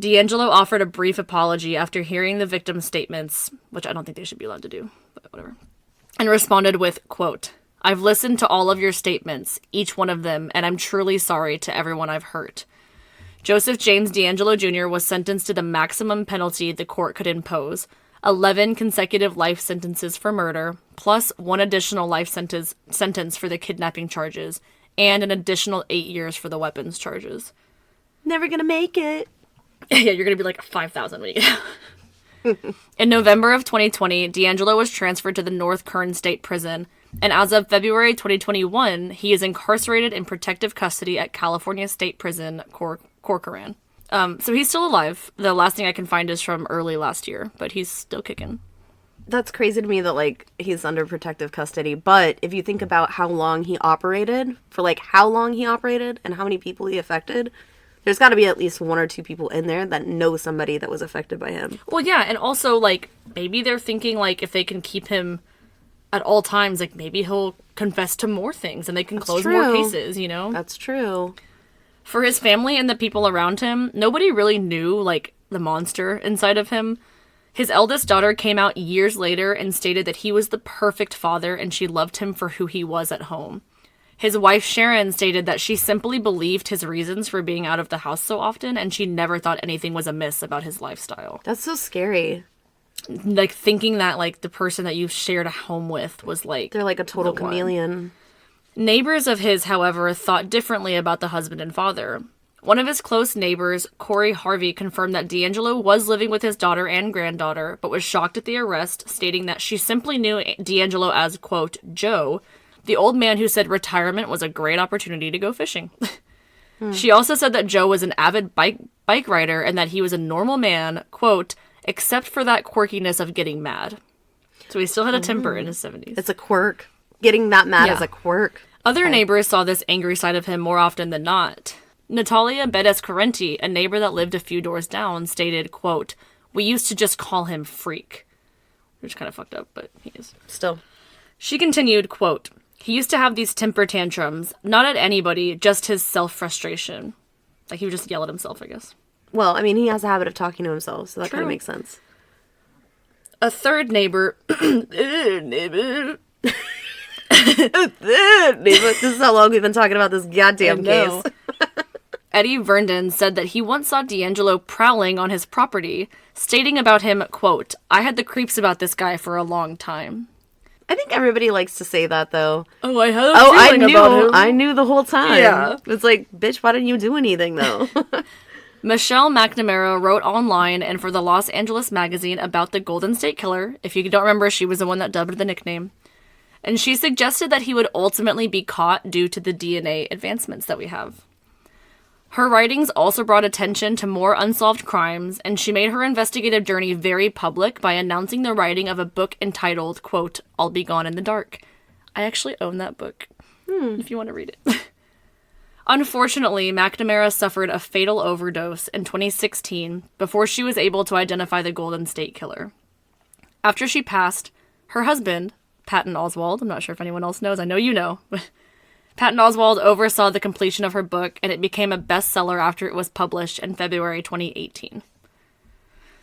A: DeAngelo offered a brief apology after hearing the victim's statements, which I don't think they should be allowed to do, but whatever, and responded with, quote, "I've listened to all of your statements, each one of them, and I'm truly sorry to everyone I've hurt." Joseph James DeAngelo Jr. was sentenced to the maximum penalty the court could impose, 11 consecutive life sentences for murder, plus one additional life sentence for the kidnapping charges, and an additional 8 years for the weapons charges.
B: Never gonna make it.
A: Yeah, you're gonna be like 5,000 when you get out. In November of 2020, DeAngelo was transferred to the North Kern State Prison, and as of February 2021, he is incarcerated in protective custody at California State Prison, Corcoran. So he's still alive. The last thing I can find is from early last year, but he's still kicking.
B: That's crazy to me that, he's under protective custody, but if you think about how long he operated, and how many people he affected, there's got to be at least one or two people in there that know somebody that was affected by him.
A: Well, yeah, and also, maybe they're thinking, if they can keep him at all times, maybe he'll confess to more things and they can close more cases,
B: That's true.
A: For his family and the people around him, nobody really knew, the monster inside of him. His eldest daughter came out years later and stated that he was the perfect father and she loved him for who he was at home. His wife, Sharon, stated that she simply believed his reasons for being out of the house so often and she never thought anything was amiss about his lifestyle.
B: That's so scary.
A: Thinking that, the person that you shared a home with was,
B: they're like a total chameleon.
A: Neighbors of his, however, thought differently about the husband and father. One of his close neighbors, Corey Harvey, confirmed that DeAngelo was living with his daughter and granddaughter, but was shocked at the arrest, stating that she simply knew DeAngelo as, quote, Joe, the old man who said retirement was a great opportunity to go fishing. She also said that Joe was an avid bike rider and that he was a normal man, quote, except for that quirkiness of getting mad. So he still had a temper in his 70s.
B: It's a quirk. Getting that mad is a quirk.
A: Other neighbors saw this angry side of him more often than not. Natalia Bedes-Correnti, a neighbor that lived a few doors down, stated, quote, "We used to just call him Freak." Which is kind of fucked up, but he is.
B: Still.
A: She continued, quote, "He used to have these temper tantrums, not at anybody, just his self-frustration." He would just yell at himself, I guess.
B: Well, he has a habit of talking to himself, so that kind of makes sense.
A: A third neighbor... neighbor...
B: This is how long we've been talking about this goddamn case.
A: Eddie Vernon said that he once saw DeAngelo prowling on his property, stating about him, quote, "I had the creeps about this guy for a long time."
B: I think everybody likes to say that, though.
A: Oh, I had a feeling about him.
B: I knew the whole time.
A: Yeah.
B: It's like, bitch, why didn't you do anything, though?
A: Michelle McNamara wrote online and for the Los Angeles Magazine about the Golden State Killer. If you don't remember, she was the one that dubbed the nickname. And she suggested that he would ultimately be caught due to the DNA advancements that we have. Her writings also brought attention to more unsolved crimes, and she made her investigative journey very public by announcing the writing of a book entitled, quote, "I'll Be Gone in the Dark." I actually own that book, if you want to read it. Unfortunately, McNamara suffered a fatal overdose in 2016 before she was able to identify the Golden State Killer. After she passed, her husband, Patton Oswalt, I'm not sure if anyone else knows, I know you know, Patton Oswalt oversaw the completion of her book, and it became a bestseller after it was published in February 2018.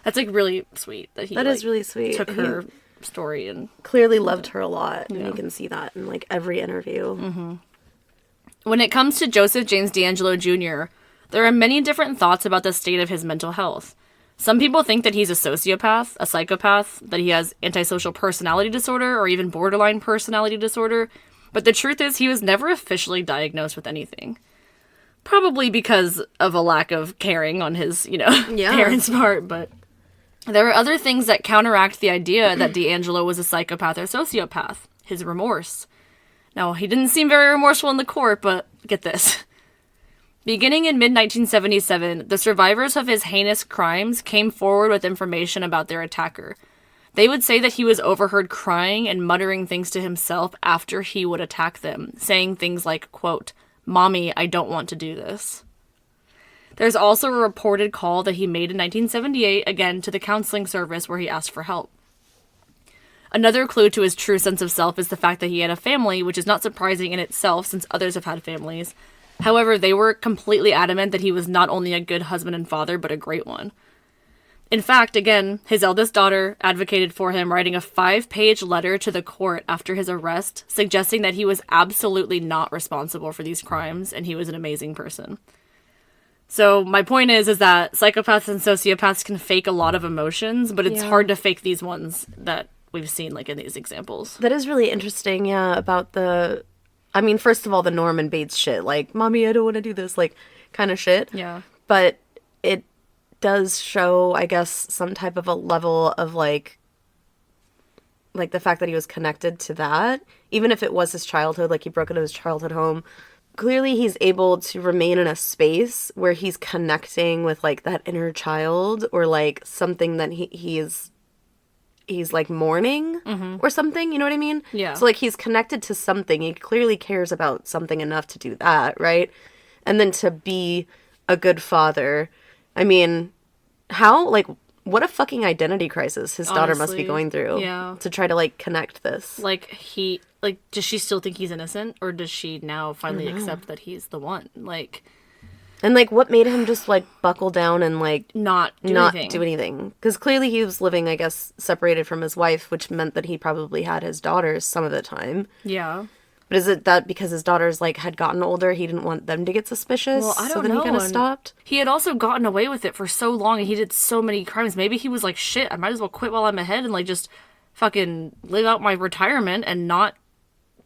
A: That's, like, really sweet that he,
B: that is really sweet.
A: Took her story and...
B: Clearly loved her a lot, and you can see that in, like, every interview.
A: Mm-hmm. When it comes to Joseph James DeAngelo Jr., there are many different thoughts about the state of his mental health. Some people think that he's a sociopath, a psychopath, that he has antisocial personality disorder, or even borderline personality disorder, but the truth is he was never officially diagnosed with anything. Probably because of a lack of caring on his, parents' part, but there are other things that counteract the idea that DeAngelo was a psychopath or sociopath. His remorse. Now, he didn't seem very remorseful in the court, but get this. Beginning in mid-1977, the survivors of his heinous crimes came forward with information about their attacker. They would say that he was overheard crying and muttering things to himself after he would attack them, saying things like, quote, "Mommy, I don't want to do this." There's also a reported call that he made in 1978, again, to the counseling service where he asked for help. Another clue to his true sense of self is the fact that he had a family, which is not surprising in itself since others have had families. However, they were completely adamant that he was not only a good husband and father, but a great one. In fact, again, his eldest daughter advocated for him, writing a 5-page letter to the court after his arrest, suggesting that he was absolutely not responsible for these crimes, and he was an amazing person. So my point is that psychopaths and sociopaths can fake a lot of emotions, but it's hard to fake these ones that we've seen, like, in these examples.
B: That is really interesting, about first of all, the Norman Bates shit, like, "Mommy, I don't want to do this," like, kind of shit.
A: Yeah.
B: But it does show, I guess, some type of a level of, like the fact that he was connected to that, even if it was his childhood, like, he broke into his childhood home. Clearly, he's able to remain in a space where he's connecting with, like, that inner child, or, like, something that he's like mourning or something, you know what I mean?
A: Yeah.
B: So, like, he's connected to something. He clearly cares about something enough to do that, right? And then to be a good father. I mean, what a fucking identity crisis his daughter must be going through.
A: Yeah.
B: To try to, like, connect this.
A: Like, does she still think he's innocent? Or does she now finally accept that he's the one? Like...
B: And, like, what made him just, like, buckle down and, like...
A: Not do anything.
B: Because clearly he was living, I guess, separated from his wife, which meant that he probably had his daughters some of the time.
A: Yeah.
B: But is it that because his daughters, like, had gotten older, he didn't want them to get suspicious?
A: Well, I don't know.
B: So then he kind of stopped?
A: He had also gotten away with it for so long, and he did so many crimes. Maybe he was like, shit, I might as well quit while I'm ahead and, like, just fucking live out my retirement and not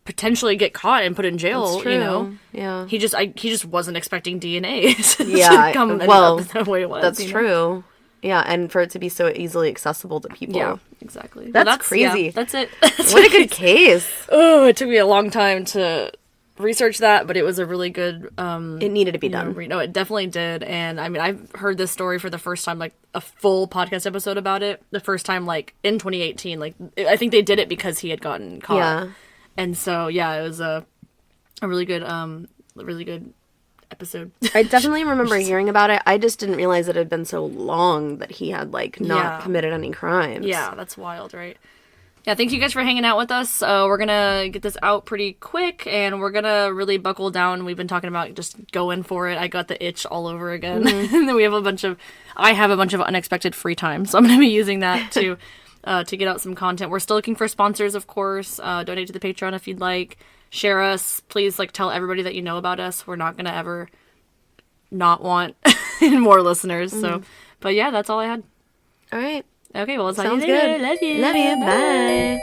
A: potentially get caught and put in jail.
B: That's true.
A: You know?
B: Yeah.
A: He just wasn't expecting DNA
B: to
A: come
B: well,
A: the way it was.
B: That's true. Yeah, and for it to be so easily accessible to people.
A: Yeah, exactly.
B: That's crazy.
A: Yeah, that's it.
B: What a good case.
A: Oh, it took me a long time to research that, but it was a really good...
B: it needed to be done.
A: No, it definitely did. And, I mean, I've heard this story for the first time, like, a full podcast episode about it. The first time, like, in 2018. Like, I think they did it because he had gotten caught.
B: Yeah.
A: And so, yeah, it was a really good episode.
B: I definitely remember hearing about it. I just didn't realize it had been so long that he had, like, not committed any crimes.
A: Yeah, that's wild, right? Yeah, thank you guys for hanging out with us. We're going to get this out pretty quick, and we're going to really buckle down. We've been talking about just going for it. I got the itch all over again. And then I have a bunch of unexpected free time, so I'm going to be using that to to get out some content. We're still looking for sponsors, of course. Donate to the Patreon if you'd like. Share us. Please, like, tell everybody that you know about us. We're not going to ever not want more listeners. So, but yeah, that's all I had.
B: All right.
A: Okay, well, let's
B: Sounds good.
A: Love you.
B: Love you. Bye.